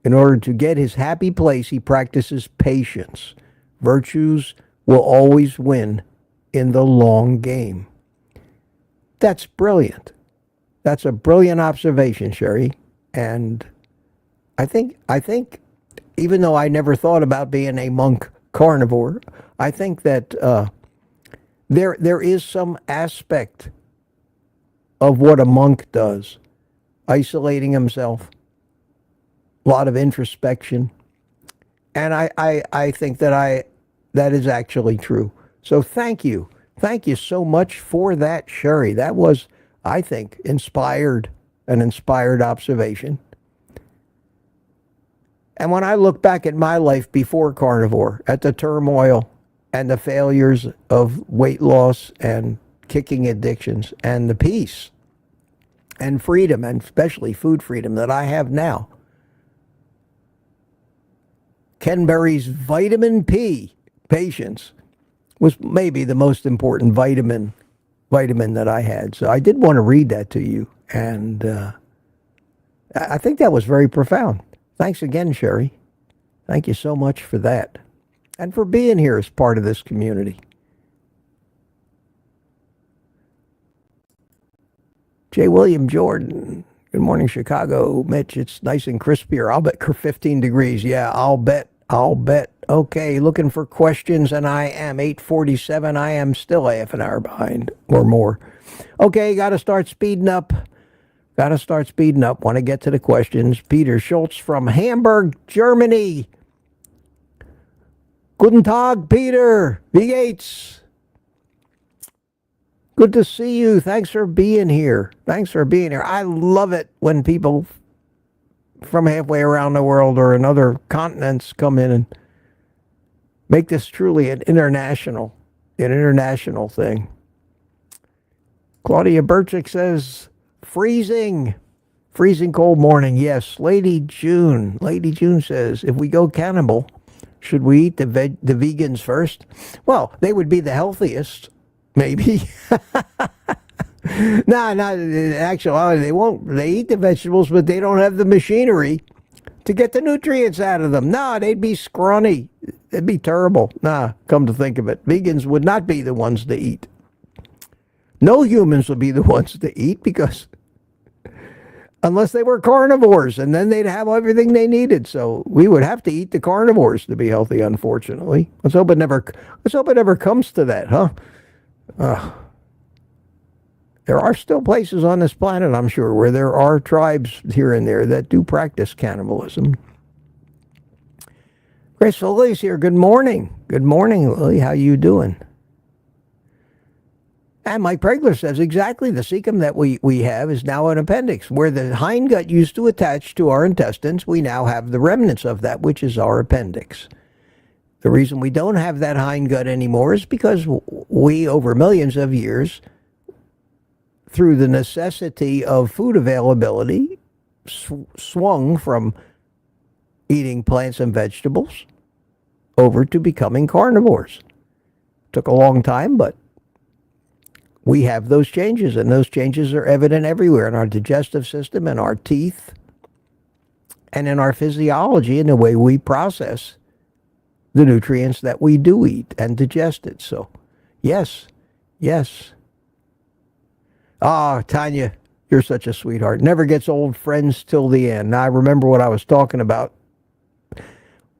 In order to get his happy place, he practices patience. Virtues will always win in the long game. That's brilliant. That's a brilliant observation, Sherry. And I think, even though I never thought about being a monk carnivore, I think that there is some aspect of what a monk does, isolating himself, a lot of introspection, and I think that is actually true. So thank you so much for that, Sherry. That was, I think, an inspired observation. And when I look back at my life before carnivore, at the turmoil and the failures of weight loss and kicking addictions and the peace and freedom, and especially food freedom that I have now, Ken Berry's vitamin P, patience, was maybe the most important vitamin that I had. So I did want to read that to you, and I think that was very profound. Thanks again, Sherry. Thank you so much for that, and for being here as part of this community. J. William Jordan, good morning, Chicago. Mitch, it's nice and crisp here. I'll bet 15 degrees. Yeah, I'll bet. Okay, looking for questions, and I am 8:47. I am still half an hour behind or more. Okay, got to start speeding up. Want to get to the questions. Peter Schultz from Hamburg, Germany. Guten Tag, Peter. Wie geht's? Good to see you. Thanks for being here. I love it when people from halfway around the world or in other continents come in and make this truly an international thing. Claudia Burchick says, freezing cold morning. Yes, Lady June says, if we go cannibal, should we eat the vegans first? Well, they would be the healthiest, maybe. No, in actuality, they won't. They eat the vegetables, but they don't have the machinery to get the nutrients out of them. No, they'd be scrawny. It'd be terrible. Nah, come to think of it, vegans would not be the ones to eat. No humans would be the ones to eat, because unless they were carnivores, and then they'd have everything they needed. So we would have to eat the carnivores to be healthy, unfortunately. Let's hope it never comes to that, huh? There are still places on this planet, I'm sure, where there are tribes here and there that do practice cannibalism. Graceful Lily's here. Good morning. Good morning, Lily. How you doing? And Mike Pregler says, exactly, the cecum that we have is now an appendix. Where the hindgut used to attach to our intestines, we now have the remnants of that, which is our appendix. The reason we don't have that hindgut anymore is because we, over millions of years, through the necessity of food availability, swung from eating plants and vegetables over to becoming carnivores. Took a long time, but we have those changes, and those changes are evident everywhere in our digestive system, in our teeth, and in our physiology, in the way we process the nutrients that we do eat and digest it. So, yes. Ah, Tanya, you're such a sweetheart. Never gets old, friends till the end. Now, I remember what I was talking about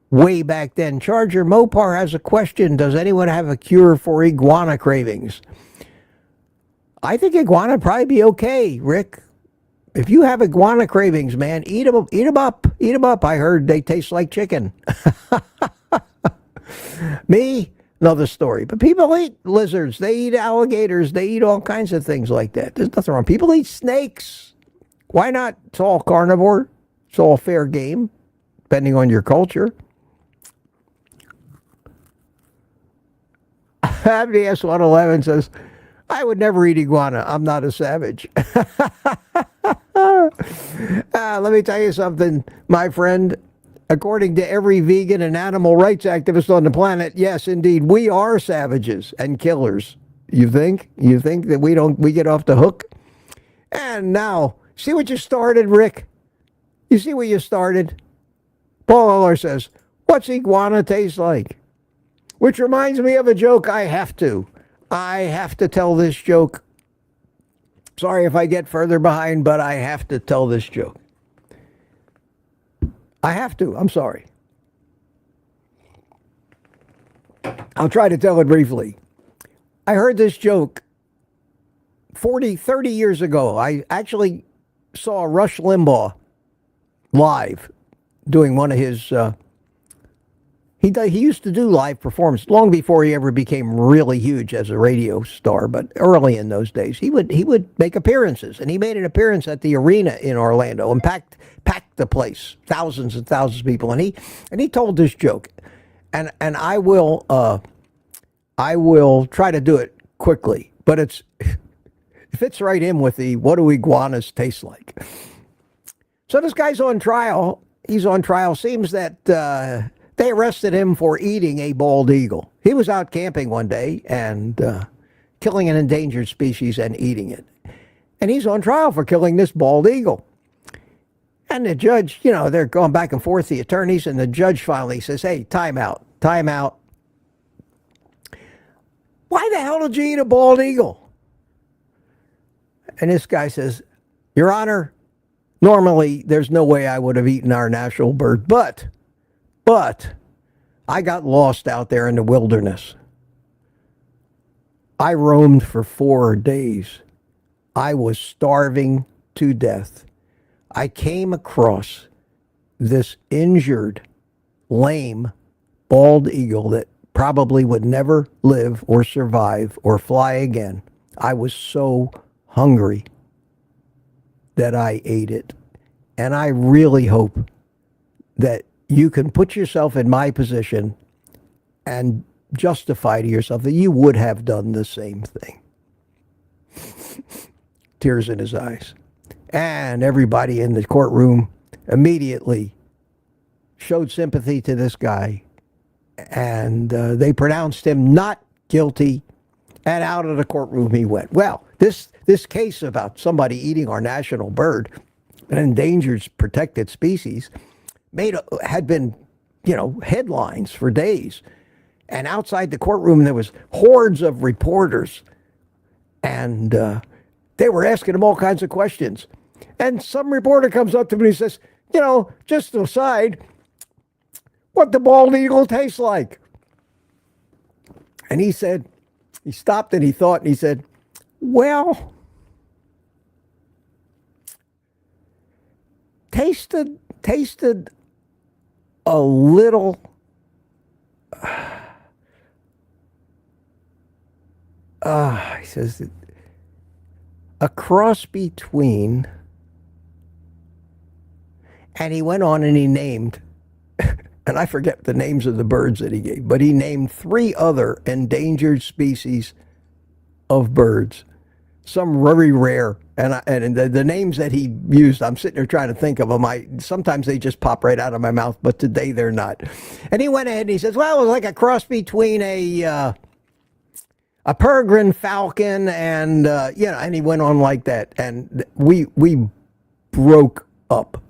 way back then. Charger Mopar has a question. Does anyone have a cure for iguana cravings? I think iguana would probably be okay, Rick. If you have iguana cravings, man, eat them up. Eat them up. I heard they taste like chicken. Me, another story. But people eat lizards. They eat alligators. They eat all kinds of things like that. There's nothing wrong. People eat snakes. Why not? It's all carnivore. It's all fair game, depending on your culture. MDS 111 says, I would never eat iguana. I'm not a savage. Let me tell you something, my friend. According to every vegan and animal rights activist on the planet, yes, indeed, we are savages and killers. You think? You think that we get off the hook? And now, see what you started, Rick? You see what you started? Paul Eller says, what's iguana taste like? Which reminds me of a joke. I have to tell this joke. Sorry if I get further behind, but I have to tell this joke. I have to. I'm sorry. I'll try to tell it briefly. I heard this joke 30 years ago. I actually saw Rush Limbaugh live doing one of his... He used to do live performances long before he ever became really huge as a radio star, but early in those days, he would make appearances, and he made an appearance at the arena in Orlando and packed the place, thousands and thousands of people, and he told this joke, and I will try to do it quickly, but it fits right in with the what do iguanas taste like. So this guy's on trial. He's on trial. Seems that they arrested him for eating a bald eagle. He was out camping one day and killing an endangered species and eating it. And he's on trial for killing this bald eagle. And the judge, they're going back and forth, the attorneys, and the judge finally says, hey, time out. Why the hell did you eat a bald eagle? And this guy says, Your Honor, normally there's no way I would have eaten our national bird, but I got lost out there in the wilderness. I roamed for 4 days. I was starving to death. I came across this injured, lame, bald eagle that probably would never live or survive or fly again. I was so hungry that I ate it. And I really hope that you can put yourself in my position and justify to yourself that you would have done the same thing. Tears in his eyes. And everybody in the courtroom immediately showed sympathy to this guy. And they pronounced him not guilty. And out of the courtroom he went. Well, this case about somebody eating our national bird, an endangered protected species, had been, headlines for days. And outside the courtroom, there was hordes of reporters. And they were asking him all kinds of questions. And some reporter comes up to me and says, you know, just aside, what the bald eagle tastes like. And he said, he stopped and he thought and he said, well, tasted a little he says a cross between, and he went on and he named, and I forget the names of the birds that he gave, but he named 3 other endangered species of birds, some very rare. And the names that he used, I'm sitting there trying to think of them. Sometimes they just pop right out of my mouth, but today they're not. And he went ahead and he says, well, it was like a cross between a peregrine falcon and, and he went on like that. And we broke up.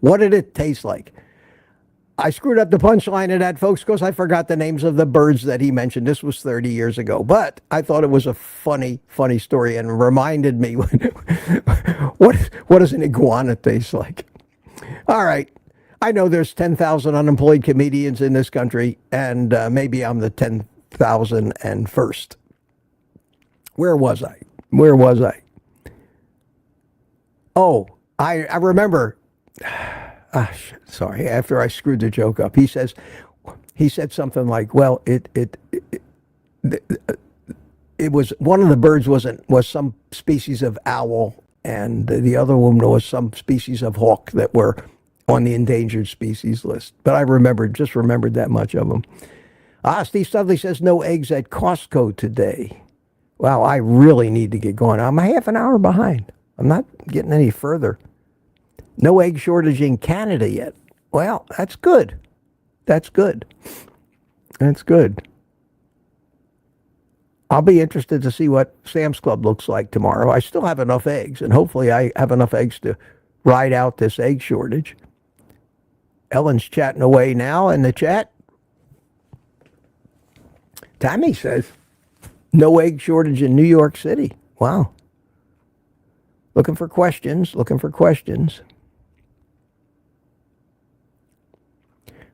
What did it taste like? I screwed up the punchline of that, folks, because I forgot the names of the birds that he mentioned. This was 30 years ago, but I thought it was a funny story and reminded me what does an iguana taste like? All right. I know there's 10,000 unemployed comedians in this country, and maybe I'm the 10,001st. Where was I? Oh, I remember. Sorry, after I screwed the joke up, he said something like, well, it was, one of the birds was some species of owl, and the other one was some species of hawk that were on the endangered species list. But I just remembered that much of them. Steve Studley says no eggs at Costco today. Wow, I really need to get going. I'm a half an hour behind. I'm not getting any further. No egg shortage in Canada yet. Well, that's good. I'll be interested to see what Sam's Club looks like tomorrow. I still have enough eggs, and hopefully I have enough eggs to ride out this egg shortage. Ellen's chatting away now in the chat. Tammy says, no egg shortage in New York City. Wow. Looking for questions.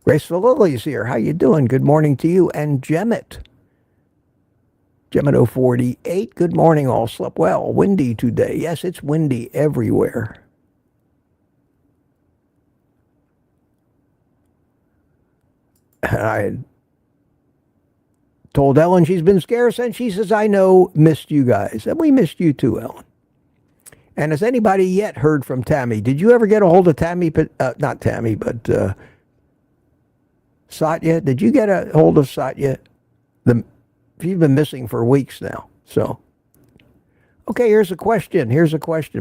Graceful Lily's here. How you doing? Good morning to you. And Gemmet 048. Good morning, all. Slept well. Windy today. Yes, it's windy everywhere. I told Ellen she's been scarce, and she says, I know, missed you guys. And we missed you too, Ellen. And has anybody yet heard from Tammy? Did you ever get a hold of Tammy? Not Tammy, but Satya? Did you get a hold of Satya? She's been missing for weeks now. So, okay, here's a question.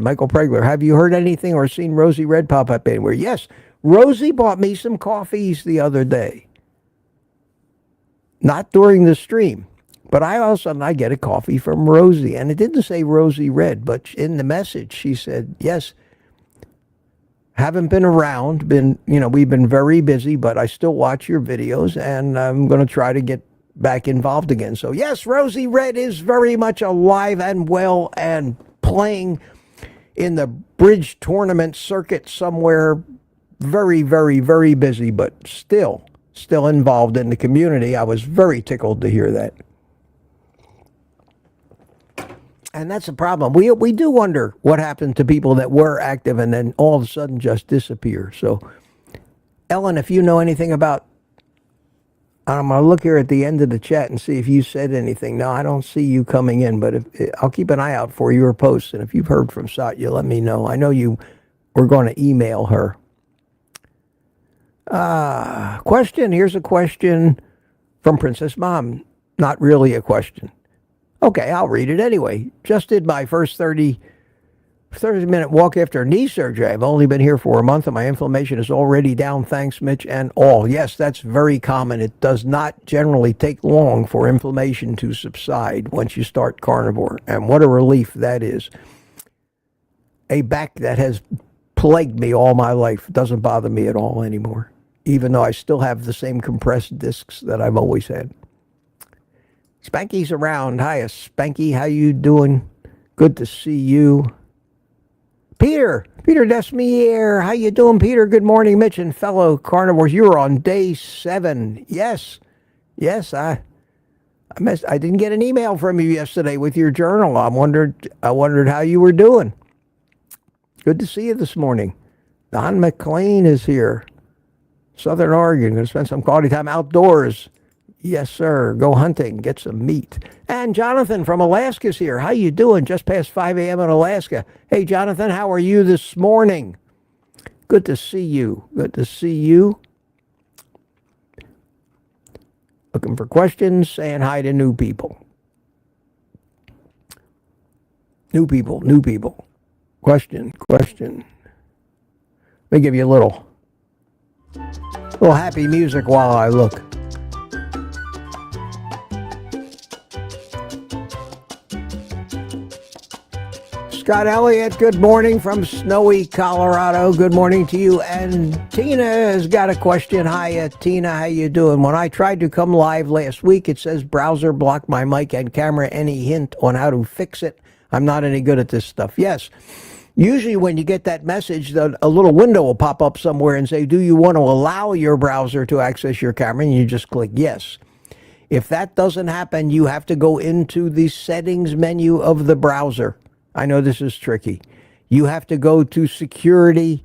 Michael Pregler, have you heard anything or seen Rosie Red pop up anywhere? Yes, Rosie bought me some coffees the other day. Not during the stream, but all of a sudden I get a coffee from Rosie, and it didn't say Rosie Red, but in the message she said, yes, haven't been around, we've been very busy, but I still watch your videos, and I'm going to try to get back involved again. So yes, Rosie Red is very much alive and well and playing in the bridge tournament circuit somewhere. Very, very, very busy, but still involved in the community. I was very tickled to hear that. And that's a problem. We do wonder what happened to people that were active and then all of a sudden just disappear. So, Ellen, if you know anything about, I'm going to look here at the end of the chat and see if you said anything. No, I don't see you coming in, but I'll keep an eye out for your posts. And if you've heard from Satya, let me know. I know you were going to email her. Question. Here's a question from Princess Mom. Not really a question. Okay, I'll read it anyway. Just did my first 30-minute walk after knee surgery. I've only been here for a month and my inflammation is already down. Thanks, Mitch and all. Yes, that's very common. It does not generally take long for inflammation to subside once you start carnivore. And what a relief that is. A back that has plagued me all my life doesn't bother me at all anymore, even though I still have the same compressed discs that I've always had. Spanky's around. Hiya, Spanky. How you doing? Good to see you. Peter Desmier. How you doing, Peter? Good morning, Mitch and fellow carnivores. You're on day 7. Yes, I didn't get an email from you yesterday with your journal. I wondered how you were doing. Good to see you this morning. Don McLean is here. Southern Oregon. Going to spend some quality time outdoors. Yes, sir. Go hunting. Get some meat. And Jonathan from Alaska is here. How you doing? Just past 5 a.m. in Alaska. Hey, Jonathan, how are you this morning? Good to see you. Good to see you. Looking for questions, saying hi to new people. New people. Question. Let me give you a little happy music while I look. Scott Elliott, good morning from snowy Colorado. Good morning to you. And Tina has got a question. Hi, Tina. How you doing? When I tried to come live last week, it says browser blocked my mic and camera. Any hint on how to fix it? I'm not any good at this stuff. Yes. Usually when you get that message, a little window will pop up somewhere and say, do you want to allow your browser to access your camera? And you just click yes. If that doesn't happen, you have to go into the settings menu of the browser. I know this is tricky. You have to go to security,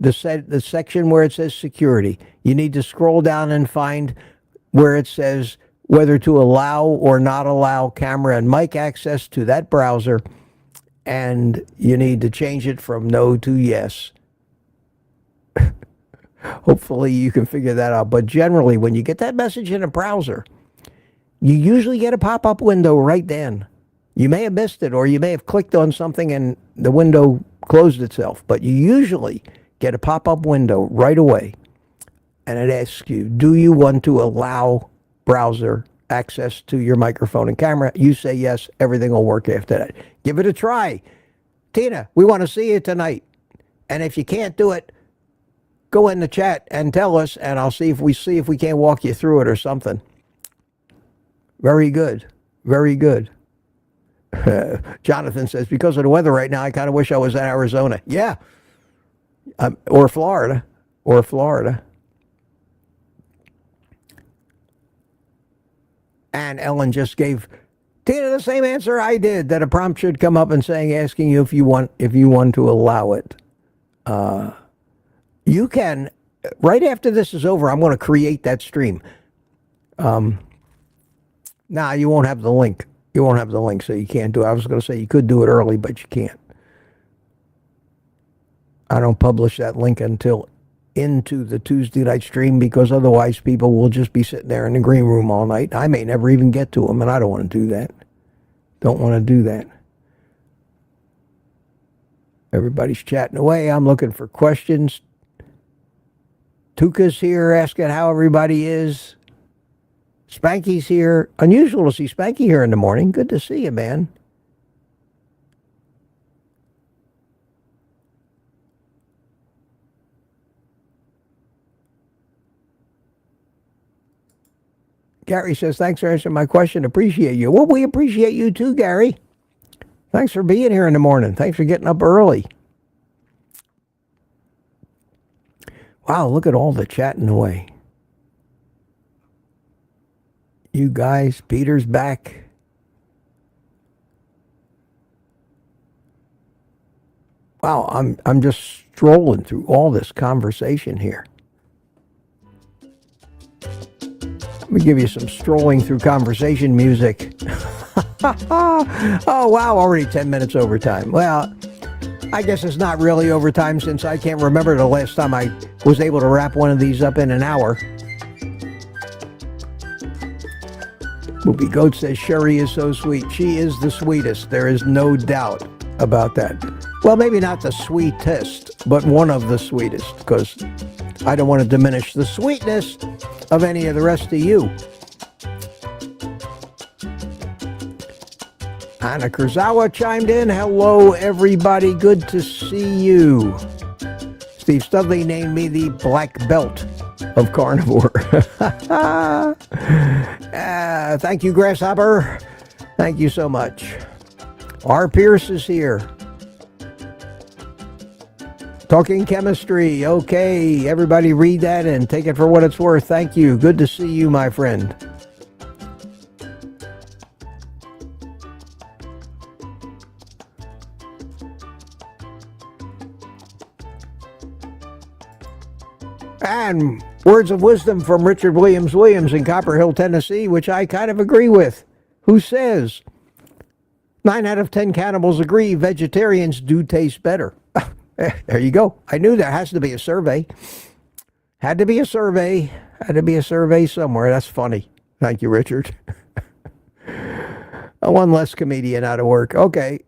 the section where it says security. You need to scroll down and find where it says whether to allow or not allow camera and mic access to that browser. And you need to change it from no to yes. Hopefully you can figure that out. But generally, when you get that message in a browser, you usually get a pop-up window right then. You may have missed it, or you may have clicked on something and the window closed itself. But you usually get a pop-up window right away. And it asks you, do you want to allow browser access to your microphone and camera? You say yes, everything will work after that. Give it a try. Tina, we want to see you tonight. And if you can't do it, go in the chat and tell us, and I'll see if we can't walk you through it or something. Very good. Very good. Jonathan says, because of the weather right now, I kind of wish I was in Arizona. Yeah. Or Florida. And Ellen just gave Tina the same answer I did, that a prompt should come up and asking you if you want to allow it. You can, right after this is over, I'm going to create that stream. Now you won't have the link. You won't have the link, so you can't do it. I was going to say you could do it early, but you can't. I don't publish that link until into the Tuesday night stream, because otherwise people will just be sitting there in the green room all night. I may never even get to them, and I don't want to do that. Don't want to do that. Everybody's chatting away. I'm looking for questions. Tuka's here asking how everybody is. Spanky's here. Unusual to see Spanky here in the morning. Good to see you, man. Gary says, thanks for answering my question. Appreciate you. Well, we appreciate you too, Gary. Thanks for being here in the morning. Thanks for getting up early. Wow, look at all the chatting away. You guys, Peter's back. Wow, I'm just strolling through all this conversation here. Let me give you some strolling through conversation music. Oh, wow, already 10 minutes overtime. Well, I guess it's not really overtime, since I can't remember the last time I was able to wrap one of these up in an hour. Movie Goat says, Sherry is so sweet. She is the sweetest. There is no doubt about that. Well, maybe not the sweetest, but one of the sweetest, because I don't want to diminish the sweetness of any of the rest of you. Anna Kurzawa chimed in. Hello, everybody. Good to see you. Steve Studley named me the black belt of carnivore. Thank you, Grasshopper. Thank you so much. R. Pierce is here. Talking chemistry. Okay, everybody read that and take it for what it's worth. Thank you. Good to see you, my friend. And words of wisdom from Richard Williams in Copper Hill, Tennessee, which I kind of agree with. Who says 9 out of 10 cannibals agree vegetarians do taste better. There you go. I knew there has to be a survey. Had to be a survey. Had to be a survey somewhere. That's funny. Thank you, Richard. One less comedian out of work. Okay.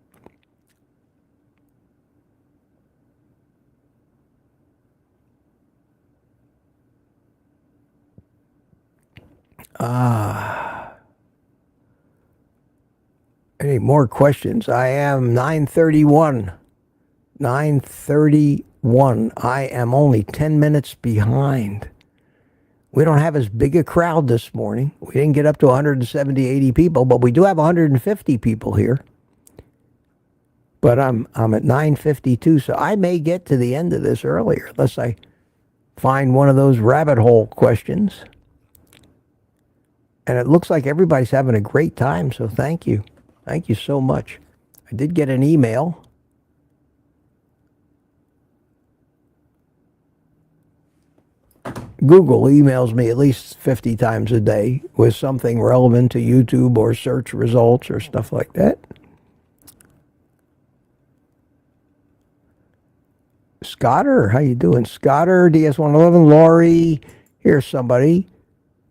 Any more questions? I am 9:31. 9:31. I am only 10 minutes behind. We don't have as big a crowd this morning. We didn't get up to 170, 80 people, but we do have 150 people here. But I'm at 9:52, so I may get to the end of this earlier, unless I find one of those rabbit hole questions. And it looks like everybody's having a great time, so thank you. Thank you so much. I did get an email. Google emails me at least 50 times a day with something relevant to YouTube or search results or stuff like that. Scotter, how you doing? Scotter, DS111, Laurie, here's somebody.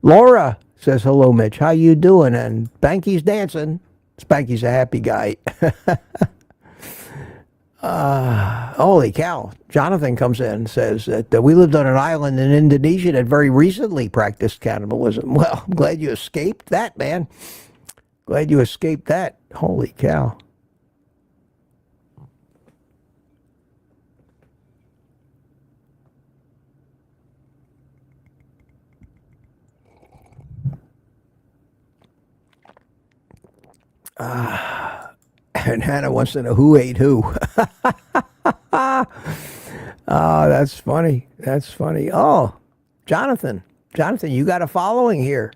Laura says, hello, Mitch. How you doing? And Banky's dancing. Spanky's a happy guy. Holy cow. Jonathan comes in and says that we lived on an island in Indonesia that very recently practiced cannibalism. Well, I'm glad you escaped that, man. Glad you escaped that. Holy cow. And Hannah wants to know who ate who. Oh, that's funny. That's funny. Oh, Jonathan, you got a following here.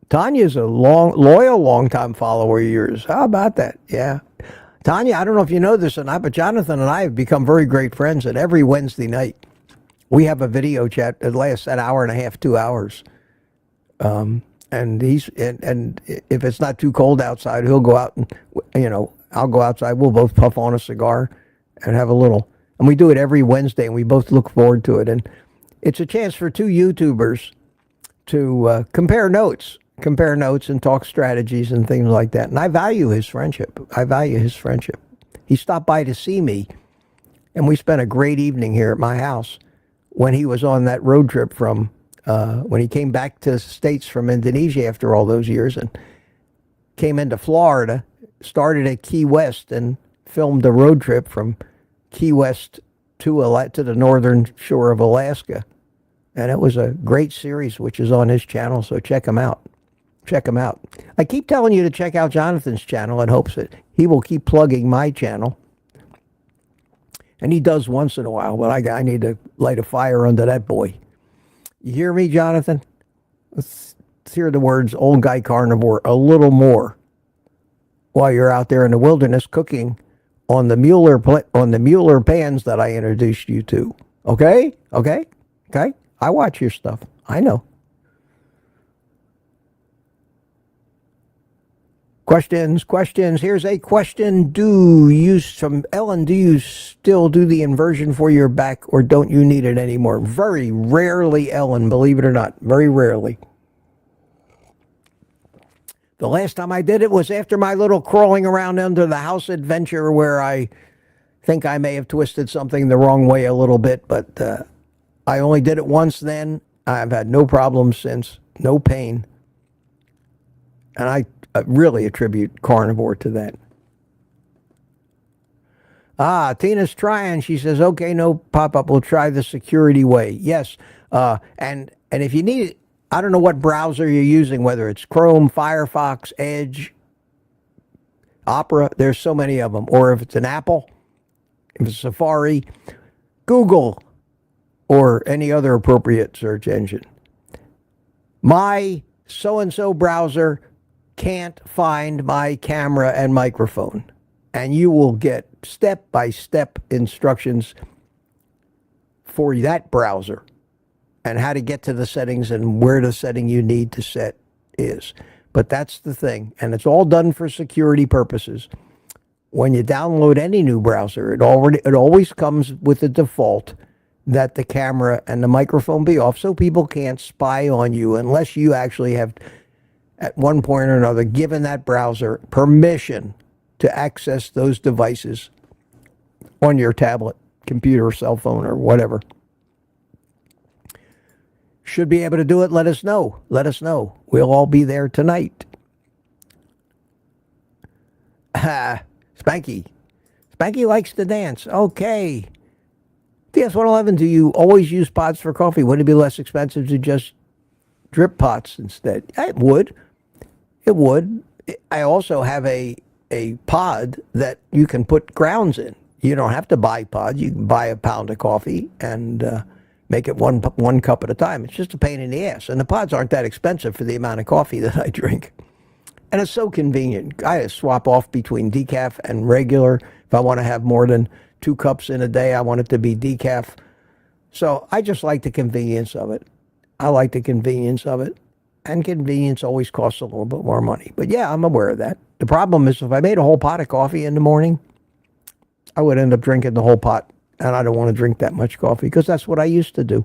Tanya's a loyal, long-time follower of yours. How about that? Yeah. Tanya, I don't know if you know this or not, but Jonathan and I have become very great friends, and every Wednesday night we have a video chat that lasts an hour and a half, 2 hours. And he's and if it's not too cold outside, he'll go out and, I'll go outside. We'll both puff on a cigar and have a little. And we do it every Wednesday, and we both look forward to it. And it's a chance for two YouTubers to compare notes and talk strategies and things like that. And I value his friendship. He stopped by to see me, and we spent a great evening here at my house when he was on that road trip from, when he came back to the States from Indonesia after all those years and came into Florida, started at Key West and filmed a road trip from Key West to the northern shore of Alaska. And it was a great series, which is on his channel, so check him out. I keep telling you to check out Jonathan's channel in hopes that he will keep plugging my channel. And he does once in a while, but I need to light a fire under that boy. You hear me, Jonathan? Let's hear the words Old Guy Carnivore a little more while you're out there in the wilderness cooking on the Mueller pans that I introduced you to. Okay? I watch your stuff. I know. Questions. Here's a question. From Ellen, do you still do the inversion for your back, or don't you need it anymore? Very rarely, Ellen, believe it or not. Very rarely. The last time I did it was after my little crawling around under the house adventure, where I think I may have twisted something the wrong way a little bit, but I only did it once then. I've had no problems since, no pain. And I really attribute carnivore to that. Tina's trying. She says, okay, no pop-up. We'll try the security way. Yes. And if you need it, I don't know what browser you're using, whether it's Chrome, Firefox, Edge, Opera. There's so many of them. Or if it's an Apple, if it's Safari, Google or any other appropriate search engine. My so-and-so browser can't find my camera and microphone. And you will get step-by-step instructions for that browser and how to get to the settings and where the setting you need to set is. But that's the thing. And it's all done for security purposes. When you download any new browser, it always comes with the default that the camera and the microphone be off so people can't spy on you unless you actually have, at one point or another, given that browser permission to access those devices on your tablet, computer, cell phone, or whatever. Should be able to do it. Let us know. Let us know. We'll all be there tonight. Spanky. Spanky likes to dance. Okay. DS111, do you always use pods for coffee? Would it be less expensive to just drip pots instead? It would. It would. I also have a pod that you can put grounds in. You don't have to buy pods. You can buy a pound of coffee and make it one cup at a time. It's just a pain in the ass. And the pods aren't that expensive for the amount of coffee that I drink. And it's so convenient. I just swap off between decaf and regular. If I want to have more than 2 cups in a day, I want it to be decaf. So I just like the convenience of it. I like the convenience of it. And convenience always costs a little bit more money. But yeah, I'm aware of that. The problem is if I made a whole pot of coffee in the morning, I would end up drinking the whole pot. And I don't want to drink that much coffee because that's what I used to do.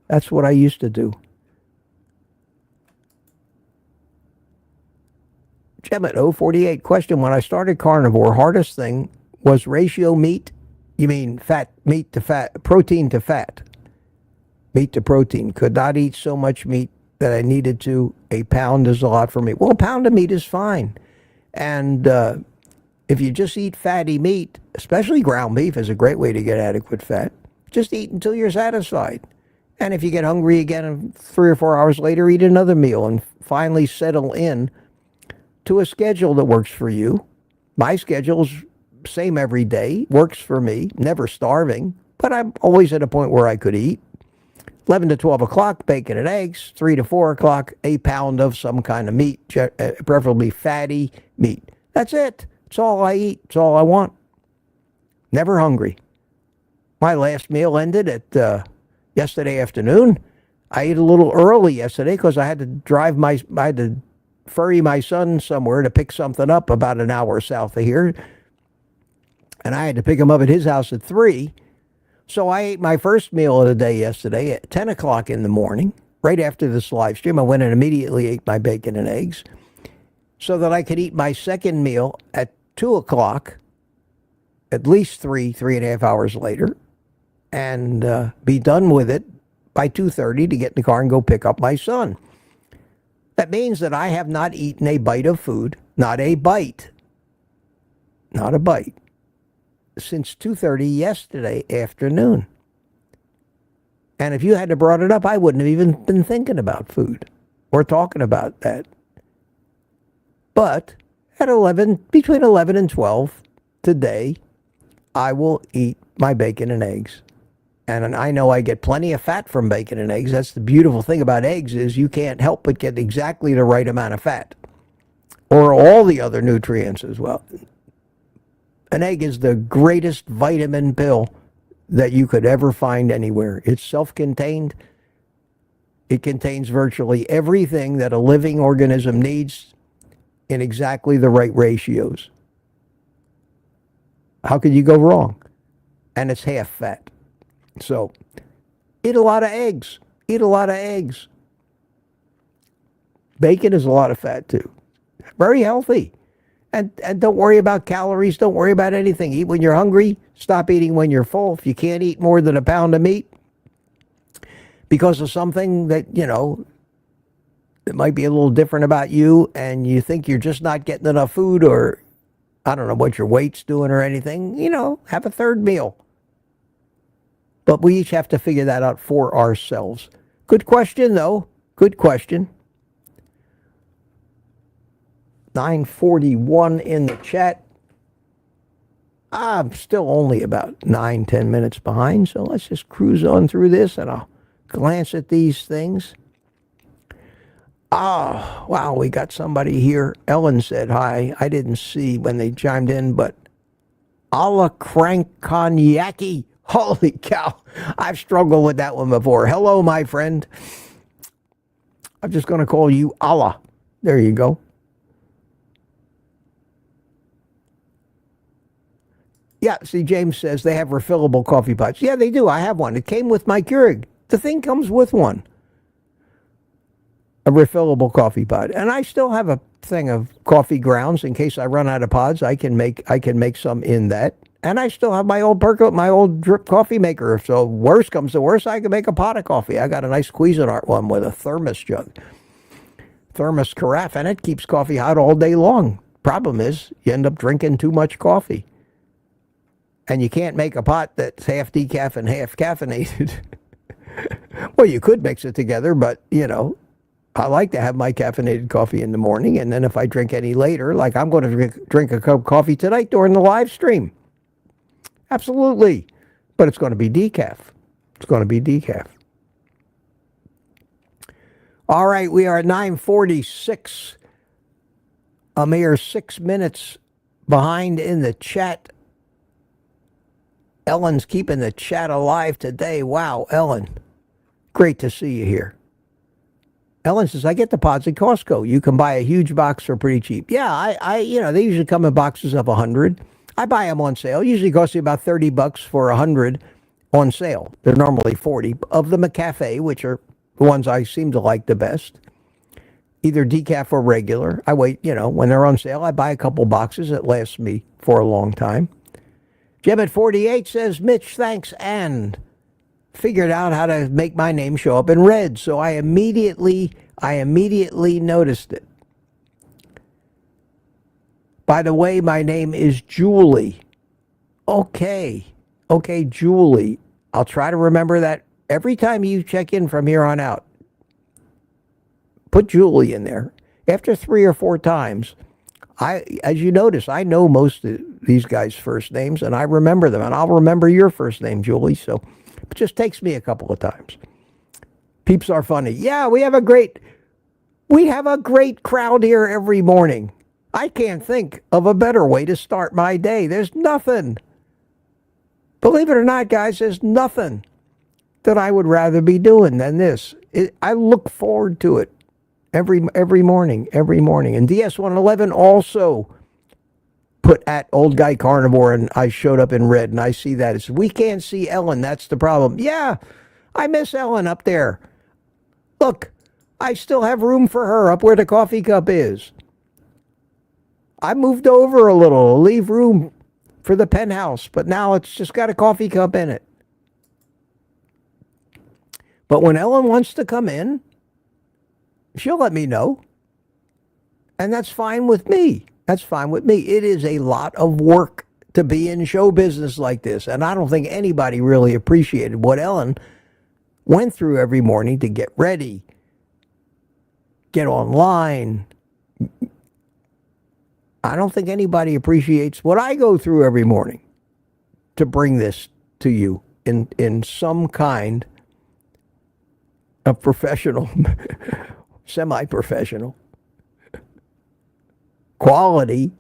That's what I used to do. Gemmet 048 question. When I started carnivore, hardest thing was ratio meat. You mean meat to fat, protein to fat. Meat to protein. Could not eat so much meat that I needed to. A pound is a lot for me. Well, a pound of meat is fine. And if you just eat fatty meat, especially ground beef is a great way to get adequate fat. Just eat until you're satisfied. And if you get hungry again 3 or 4 hours later, eat another meal and finally settle in to a schedule that works for you. My schedule's same every day, works for me, never starving, but I'm always at a point where I could eat. 11 to 12 o'clock, bacon and eggs. 3 to 4 o'clock, a pound of some kind of meat, preferably fatty meat. That's it. It's all I eat. It's all I want. Never hungry. My last meal ended at yesterday afternoon. I ate a little early yesterday because I had to ferry my son somewhere to pick something up about an hour south of here. And I had to pick him up at his house at 3. So I ate my first meal of the day yesterday at 10 o'clock in the morning, right after this live stream. I went and immediately ate my bacon and eggs so that I could eat my second meal at 2 o'clock, at least 3.5 hours later, and be done with it by 2:30 to get in the car and go pick up my son. That means that I have not eaten a bite of food, not a bite, since 2:30 yesterday afternoon. And if you hadn't brought it up, I wouldn't have even been thinking about food or talking about that. But at between 11 and 12 today, I will eat my bacon and eggs. And I know I get plenty of fat from bacon and eggs. That's the beautiful thing about eggs is you can't help but get exactly the right amount of fat. Or all the other nutrients as well. An egg is the greatest vitamin pill that you could ever find anywhere. It's self-contained. It contains virtually everything that a living organism needs in exactly the right ratios. How could you go wrong? And it's half fat. So, eat a lot of eggs. Eat a lot of eggs. Bacon is a lot of fat too. Very healthy. And don't worry about calories. Don't worry about anything. Eat when you're hungry. Stop eating when you're full. If you can't eat more than a pound of meat because of something that, it might be a little different about you and you think you're just not getting enough food or I don't know what your weight's doing or anything, have a third meal. But we each have to figure that out for ourselves. Good question, though. Good question. 941 in the chat. I'm still only about 9-10 minutes behind, so let's just cruise on through this, and I'll glance at these things. Oh, wow, we got somebody here. Ellen said hi. I didn't see when they chimed in, but a la crank cognac. Holy cow. I've struggled with that one before. Hello, my friend. I'm just going to call you Allah. There you go. Yeah, see, James says they have refillable coffee pots. Yeah, they do. I have one. It came with my Keurig. The thing comes with one. A refillable coffee pot. And I still have a thing of coffee grounds in case I run out of pods. I can make some in that. And I still have my old drip coffee maker. So worst comes to worst, I can make a pot of coffee. I got a nice Cuisinart one with a thermos jug. Thermos carafe, and it keeps coffee hot all day long. Problem is, you end up drinking too much coffee. And you can't make a pot that's half decaf and half caffeinated. Well, you could mix it together, but, you know, I like to have my caffeinated coffee in the morning, and then if I drink any later, like I'm going to drink a cup of coffee tonight during the live stream. Absolutely. But it's going to be decaf. It's going to be decaf. All right, we are at 9:46. A mere 6 minutes behind in the chat. Ellen's keeping the chat alive today. Wow, Ellen. Great to see you here. Ellen says, I get the pods at Costco. You can buy a huge box for pretty cheap. Yeah, I they usually come in boxes of 100. I buy them on sale. Usually cost you about $30 for 100 on sale. They're normally 40 of the McCafe, which are the ones I seem to like the best. Either decaf or regular. I wait, when they're on sale, I buy a couple boxes. It lasts me for a long time. Jim at 48 says, Mitch, thanks, and figured out how to make my name show up in red. So I immediately noticed it. By the way, my name is Julie. Okay, Julie. I'll try to remember that every time you check in from here on out. Put Julie in there. After 3 or 4 times, as you notice, I know most of these guys' first names, and I remember them, and I'll remember your first name, Julie, so it just takes me a couple of times. Peeps are funny. Yeah, we have a great crowd here every morning. I can't think of a better way to start my day. There's nothing. Believe it or not, guys, there's nothing that I would rather be doing than this. I look forward to it every morning. And DS111 also put at OldGuyCarnivore, and I showed up in red, and I see that. It's, we can't see Ellen. That's the problem. Yeah, I miss Ellen up there. Look, I still have room for her up where the coffee cup is. I moved over a little to leave room for the penthouse, but now it's just got a coffee cup in it. But when Ellen wants to come in, she'll let me know. And that's fine with me. That's fine with me. It is a lot of work to be in show business like this. And I don't think anybody really appreciated what Ellen went through every morning to get ready, get online. I don't think anybody appreciates what I go through every morning to bring this to you in some kind of professional, semi-professional, quality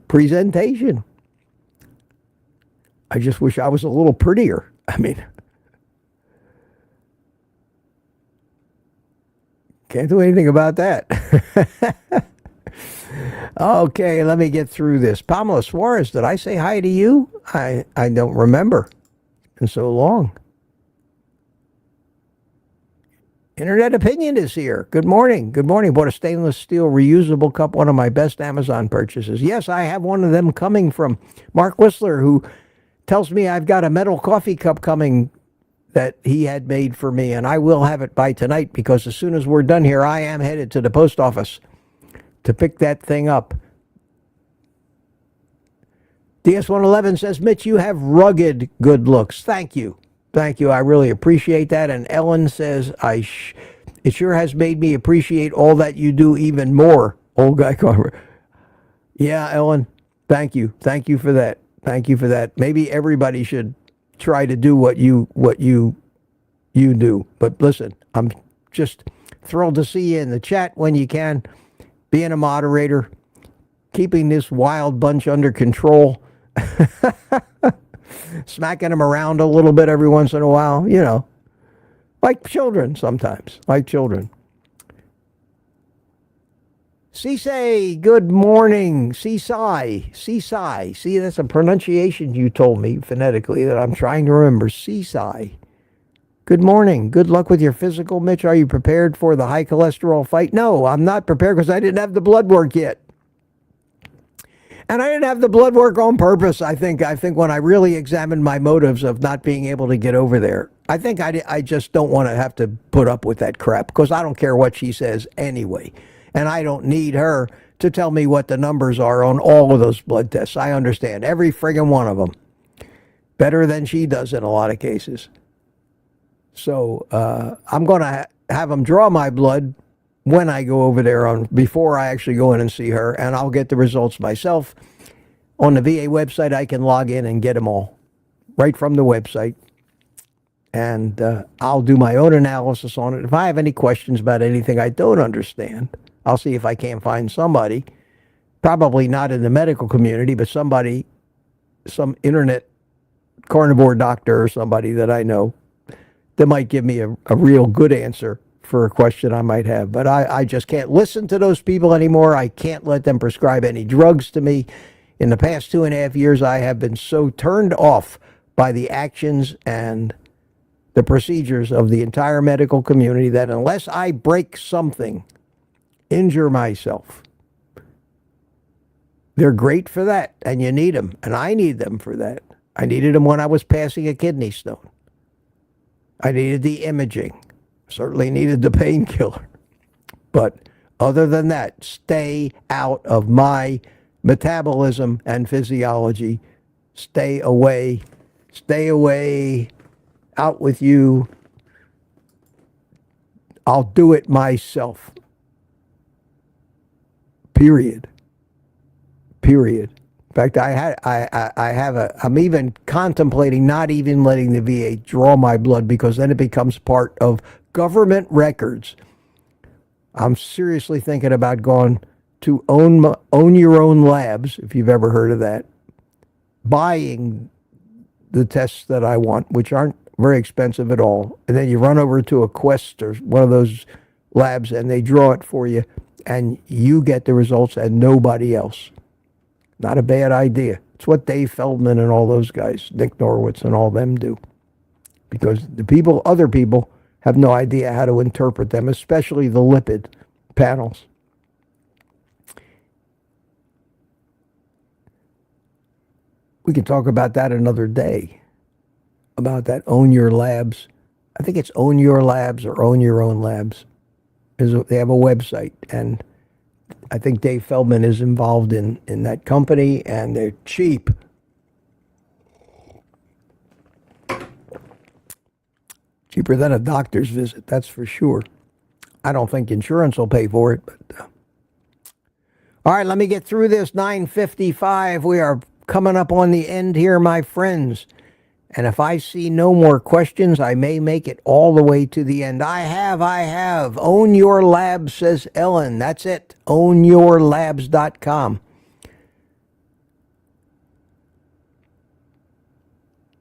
presentation. I just wish I was a little prettier. I mean, can't do anything about that. Okay, let me get through this. Pamela Suarez, did I say hi to you? I don't remember. It's been so long. Internet Opinion is here. Good morning. Good morning. Bought a stainless steel reusable cup, one of my best Amazon purchases. Yes, I have one of them coming from Mark Whistler, who tells me I've got a metal coffee cup coming that he had made for me, and I will have it by tonight, because as soon as we're done here, I am headed to the post office to pick that thing up. DS111 says, Mitch, you have rugged good looks. Thank you. Thank you. I really appreciate that. And Ellen says, it sure has made me appreciate all that you do even more, Old Guy Carver. Yeah, Ellen, thank you. Thank you for that. Thank you for that. Maybe everybody should try to do what you do. But listen, I'm just thrilled to see you in the chat when you can, being a moderator, keeping this wild bunch under control, smacking them around a little bit every once in a while, you know, like children sometimes, like children. Cisse, good morning. Cisse. See, that's a pronunciation you told me phonetically that I'm trying to remember. Cisse. Good morning. Good luck with your physical, Mitch. Are you prepared for the high cholesterol fight? No, I'm not prepared because I didn't have the blood work yet. And I didn't have the blood work on purpose. I think when I really examined my motives of not being able to get over there, I think I just don't want to have to put up with that crap because I don't care what she says anyway. And I don't need her to tell me what the numbers are on all of those blood tests. I understand every friggin' one of them. Better than she does in a lot of cases. So I'm going to have them draw my blood when I go over there before I actually go in and see her, and I'll get the results myself. On the VA website, I can log in and get them all right from the website. And I'll do my own analysis on it. If I have any questions about anything I don't understand, I'll see if I can't find somebody, probably not in the medical community, but somebody, some internet carnivore doctor or somebody that I know that might give me a real good answer for a question I might have. But I just can't listen to those people anymore. I can't let them prescribe any drugs to me. In the past 2.5 years, I have been so turned off by the actions and the procedures of the entire medical community that unless I break something, injure myself, they're great for that, and you need them, and I need them for that. I needed them when I was passing a kidney stone. I needed the imaging. Certainly needed the painkiller. But other than that, stay out of my metabolism and physiology. Stay away. Stay away. Out with you. I'll do it myself. Period. In fact, I'm even contemplating not even letting the VA draw my blood because then it becomes part of government records. I'm seriously thinking about going to own your own labs, if you've ever heard of that, buying the tests that I want, which aren't very expensive at all. And then you run over to a Quest or one of those labs and they draw it for you and you get the results and nobody else. Not a bad idea. It's what Dave Feldman and all those guys, Nick Norwitz and all them do. Because other people have no idea how to interpret them, especially the lipid panels. We could talk about that another day, about that Own Your Labs. I think it's Own Your Labs or Own Your Own Labs. They have a website, and I think Dave Feldman is involved in that company, and they're cheap. Cheaper than a doctor's visit, that's for sure. I don't think insurance will pay for it. But all right, let me get through this. 9:55. We are coming up on the end here, my friends. And if I see no more questions, I may make it all the way to the end. I have. Own Your Labs, says Ellen. That's it. OwnYourLabs.com.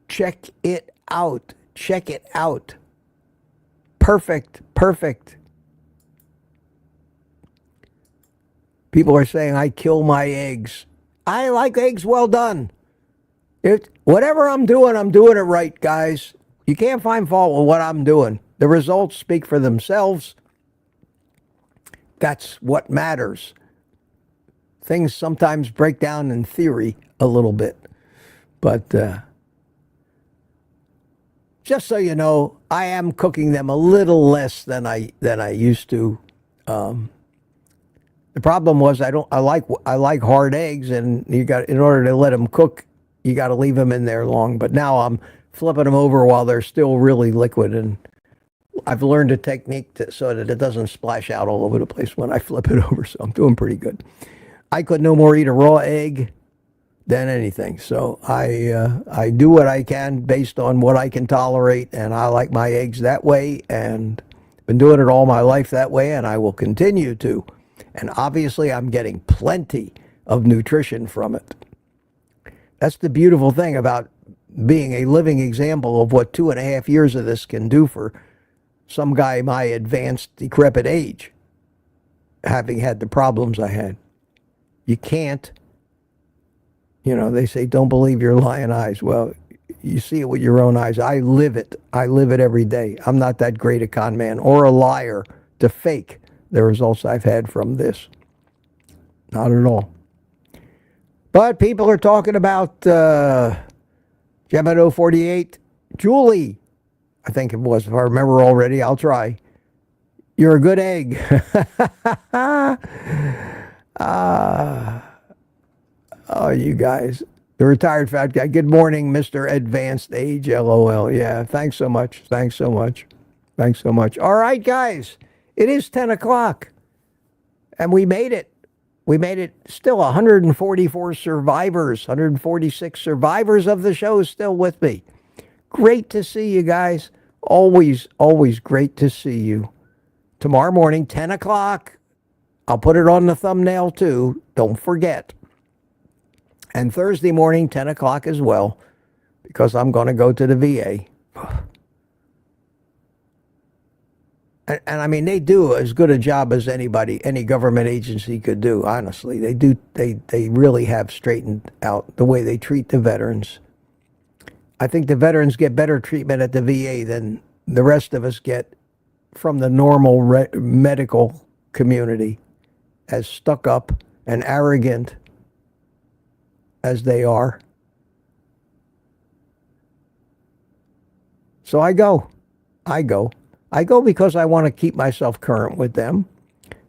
Check it out. Perfect. People are saying I kill my eggs. I like eggs well done. Whatever I'm doing it right, guys. You can't find fault with what I'm doing. The results speak for themselves. That's what matters. Things sometimes break down in theory a little bit. But just so you know, I am cooking them a little less than I used to. The problem was I like hard eggs, and in order to let them cook, you got to leave them in there long. But now I'm flipping them over while they're still really liquid, and I've learned a technique so that it doesn't splash out all over the place when I flip it over. So I'm doing pretty good. I could no more eat a raw egg than anything. So I do what I can based on what I can tolerate, and I like my eggs that way, and been doing it all my life that way, and I will continue to. And obviously, I'm getting plenty of nutrition from it. That's the beautiful thing about being a living example of what 2.5 years of this can do for some guy my advanced, decrepit age, having had the problems I had. You can't, they say, don't believe your lying eyes. Well, you see it with your own eyes. I live it. I live it every day. I'm not that great a con man or a liar to fake the results I've had from this. Not at all. But people are talking about Gemino 48. Julie, I think it was, if I remember already, I'll try. You're a good egg. Oh, you guys. The retired fat guy. Good morning, Mr. Advanced Age, LOL. Yeah, thanks so much. Thanks so much. Thanks so much. All right, guys. It is 10 o'clock. And we made it. We made it. Still 144 survivors, 146 survivors of the show still with me. Great to see you guys. Always, always great to see you. Tomorrow morning, 10 o'clock. I'll put it on the thumbnail too. Don't forget. And Thursday morning, 10 o'clock as well, because I'm going to go to the VA. And I mean, they do as good a job as anybody, any government agency could do, honestly. They do. They really have straightened out the way they treat the veterans. I think the veterans get better treatment at the VA than the rest of us get from the normal medical community, as stuck up and arrogant as they are. So I go because I want to keep myself current with them,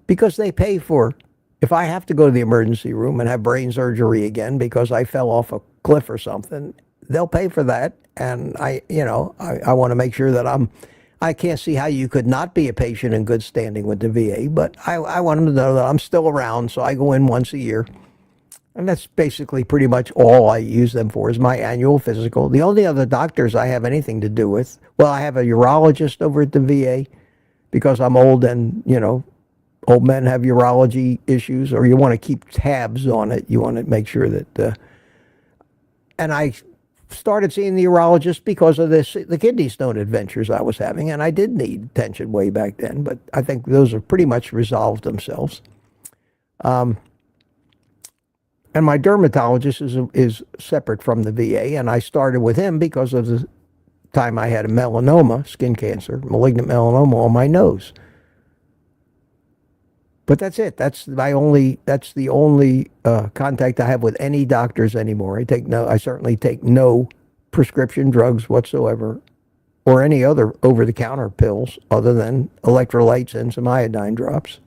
because they pay for, if I have to go to the emergency room and have brain surgery again because I fell off a cliff or something, they'll pay for that. And I want to make sure that I can't see how you could not be a patient in good standing with the VA, but I want them to know that I'm still around, so I go in once a year. And that's basically pretty much all I use them for, is my annual physical. The only other doctors I have anything to do with, well, I have a urologist over at the VA because I'm old, and, old men have urology issues, or you want to keep tabs on it. You want to make sure that, and I started seeing the urologist because of the kidney stone adventures I was having, and I did need attention way back then, but I think those have pretty much resolved themselves. And my dermatologist is separate from the VA, and I started with him because of the time I had a melanoma, skin cancer, malignant melanoma on my nose. But that's it. That's the only contact I have with any doctors anymore. I certainly take no prescription drugs whatsoever, or any other over-the-counter pills other than electrolytes and some iodine drops.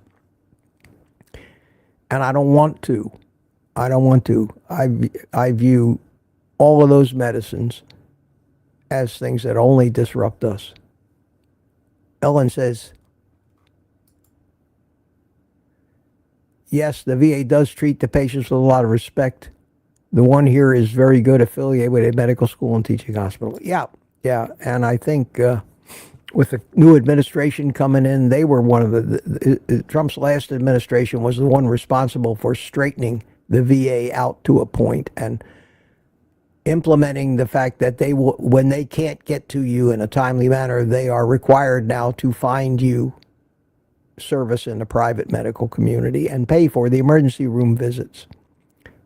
And I don't want to. I view all of those medicines as things that only disrupt us. Ellen says, yes, the VA does treat the patients with a lot of respect. The one here is very good, affiliated with a medical school and teaching hospital. Yeah. And I think with the new administration coming in, they were one of the Trump's last administration was the one responsible for straightening the VA out to a point and implementing the fact that when they can't get to you in a timely manner, they are required now to find you service in the private medical community and pay for the emergency room visits.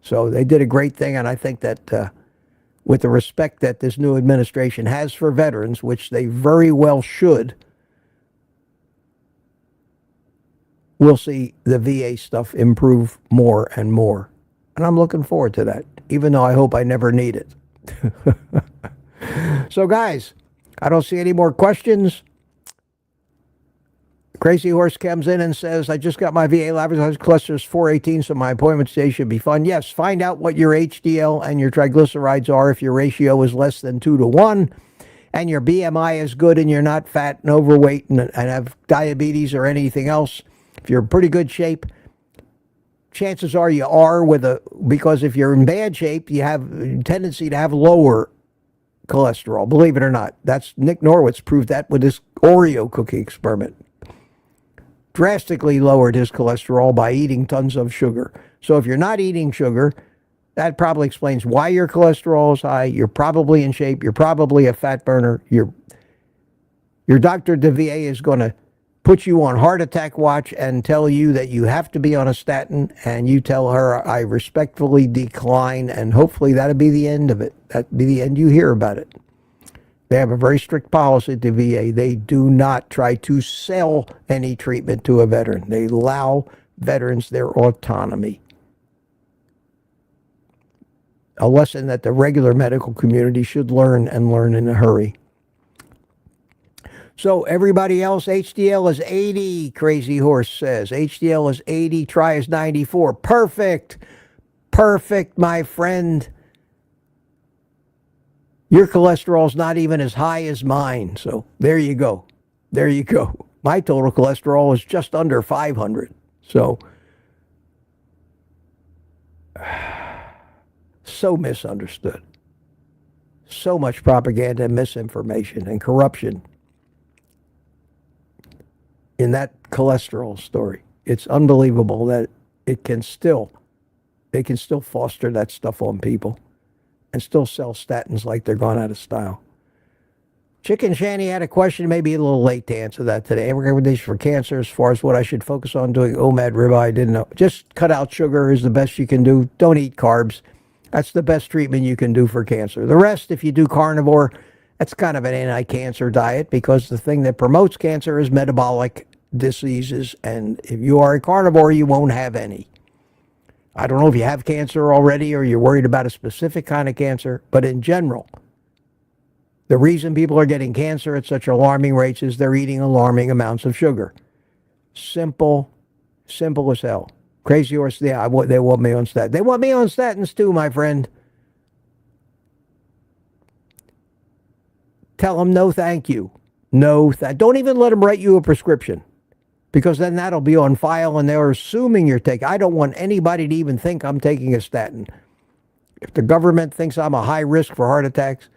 So they did a great thing, and I think that with the respect that this new administration has for veterans, which they very well should, we'll see the VA stuff improve more and more. And I'm looking forward to that, even though I hope I never need it. So, guys, I don't see any more questions. Crazy Horse comes in and says, I just got my VA laboratory clusters 418, so my appointment today should be fun. Yes, find out what your HDL and your triglycerides are if your ratio is less than 2-to-1, and your BMI is good and you're not fat and overweight and have diabetes or anything else. If you're in pretty good shape, chances are you are because if you're in bad shape, you have a tendency to have lower cholesterol. Believe it or not. That's Nick Norwitz proved that with his Oreo cookie experiment. Drastically lowered his cholesterol by eating tons of sugar. So if you're not eating sugar, that probably explains why your cholesterol is high. You're probably in shape. You're probably a fat burner. Your doctor de VA is going to put you on heart attack watch and tell you that you have to be on a statin, and you tell her, I respectfully decline, and hopefully that'll be the end of it. That'll be the end you hear about it. They have a very strict policy at the VA. They do not try to sell any treatment to a veteran. They allow veterans their autonomy. A lesson that the regular medical community should learn, and learn in a hurry. So everybody else, HDL is 80, Crazy Horse says. HDL is 80, try is 94. Perfect. Perfect, my friend. Your cholesterol's not even as high as mine. So there you go. There you go. My total cholesterol is just under 500. So misunderstood. So much propaganda and misinformation and corruption in that cholesterol story. It's unbelievable that they can still foster that stuff on people and still sell statins like they're gone out of style. Chicken Shanny had a question, maybe a little late to answer that today. Recommendation for cancer as far as what I should focus on doing. OMAD ribeye, I didn't know. Just cut out sugar is the best you can do. Don't eat carbs. That's the best treatment you can do for cancer. The rest, if you do carnivore, that's kind of an anti-cancer diet, because the thing that promotes cancer is metabolic diseases, and if you are a carnivore, you won't have any. I don't know if you have cancer already or you're worried about a specific kind of cancer, but in general, the reason people are getting cancer at such alarming rates is they're eating alarming amounts of sugar. Simple as hell. Crazy Horse, yeah, they want me on statins. They want me on statins too, my friend. Tell them no thank you. Don't even let them write you a prescription, because then that'll be on file and they're assuming you're taking. I don't want anybody to even think I'm taking a statin. If the government thinks I'm a high risk for heart attacks,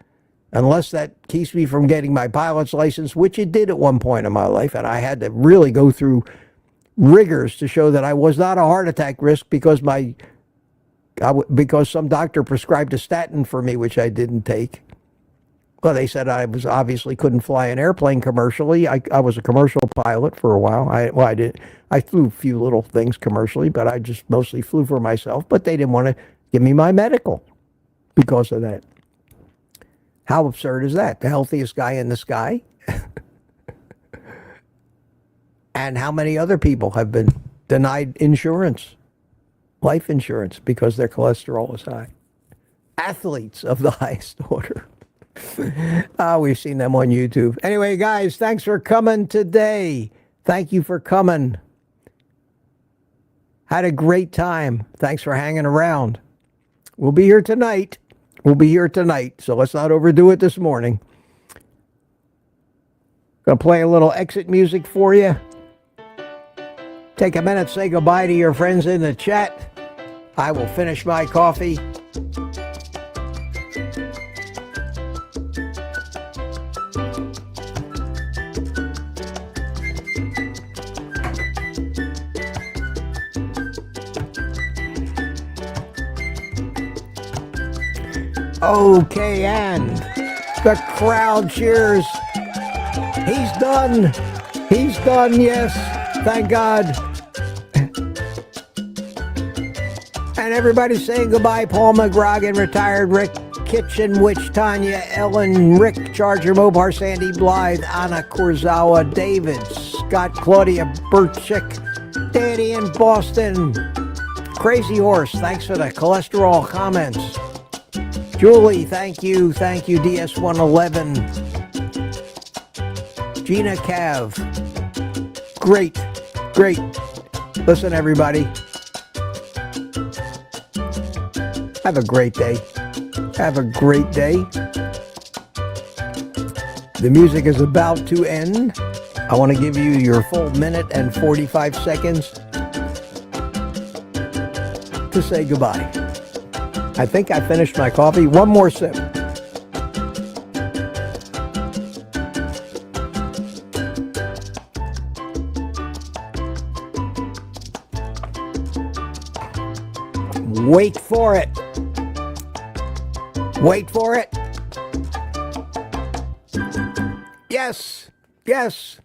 unless that keeps me from getting my pilot's license, which it did at one point in my life, and I had to really go through rigors to show that I was not a heart attack risk because some doctor prescribed a statin for me, which I didn't take. Well, they said I was obviously couldn't fly an airplane commercially. I was a commercial pilot for a while. I flew a few little things commercially, but I just mostly flew for myself. But they didn't want to give me my medical because of that. How absurd is that? The healthiest guy in the sky. And how many other people have been denied insurance, life insurance, because their cholesterol is high? Athletes of the highest order. We've seen them on YouTube. Anyway, guys, thanks for coming today. Thank you for coming. Had a great time. Thanks for hanging around. We'll be here tonight. So let's not overdo it this morning. Gonna play a little exit music for you. Take a minute, say goodbye to your friends in the chat. I will finish my coffee. Okay, and the crowd cheers. He's done. He's done, yes. Thank God. And everybody's saying goodbye. Paul McGrogan, retired Rick, Kitchen Witch, Tanya, Ellen, Rick, Charger, Mobar, Sandy, Blythe, Anna Kurzawa, David, Scott, Claudia, Burchick, Danny in Boston, Crazy Horse, thanks for the cholesterol comments. Julie, thank you, DS111. Gina Cav, great. Listen, everybody, have a great day. The music is about to end. I want to give you your full minute and 45 seconds to say goodbye. I think I finished my coffee. One more sip. Wait for it. Wait for it. Yes. Yes.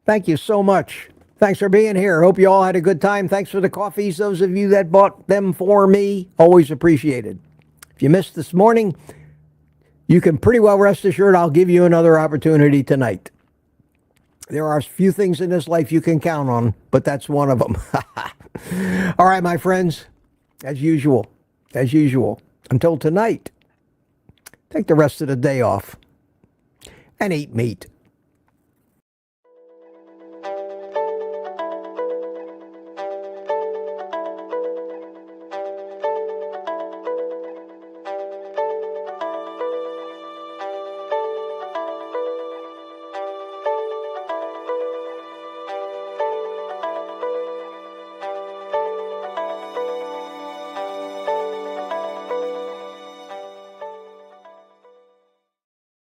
Thank you so much. Thanks for being here. Hope you all had a good time. Thanks for the coffees, those of you that bought them for me. Always appreciated. If you missed this morning, you can pretty well rest assured I'll give you another opportunity tonight. There are a few things in this life you can count on, but that's one of them. All right, my friends, as usual, until tonight, take the rest of the day off and eat meat.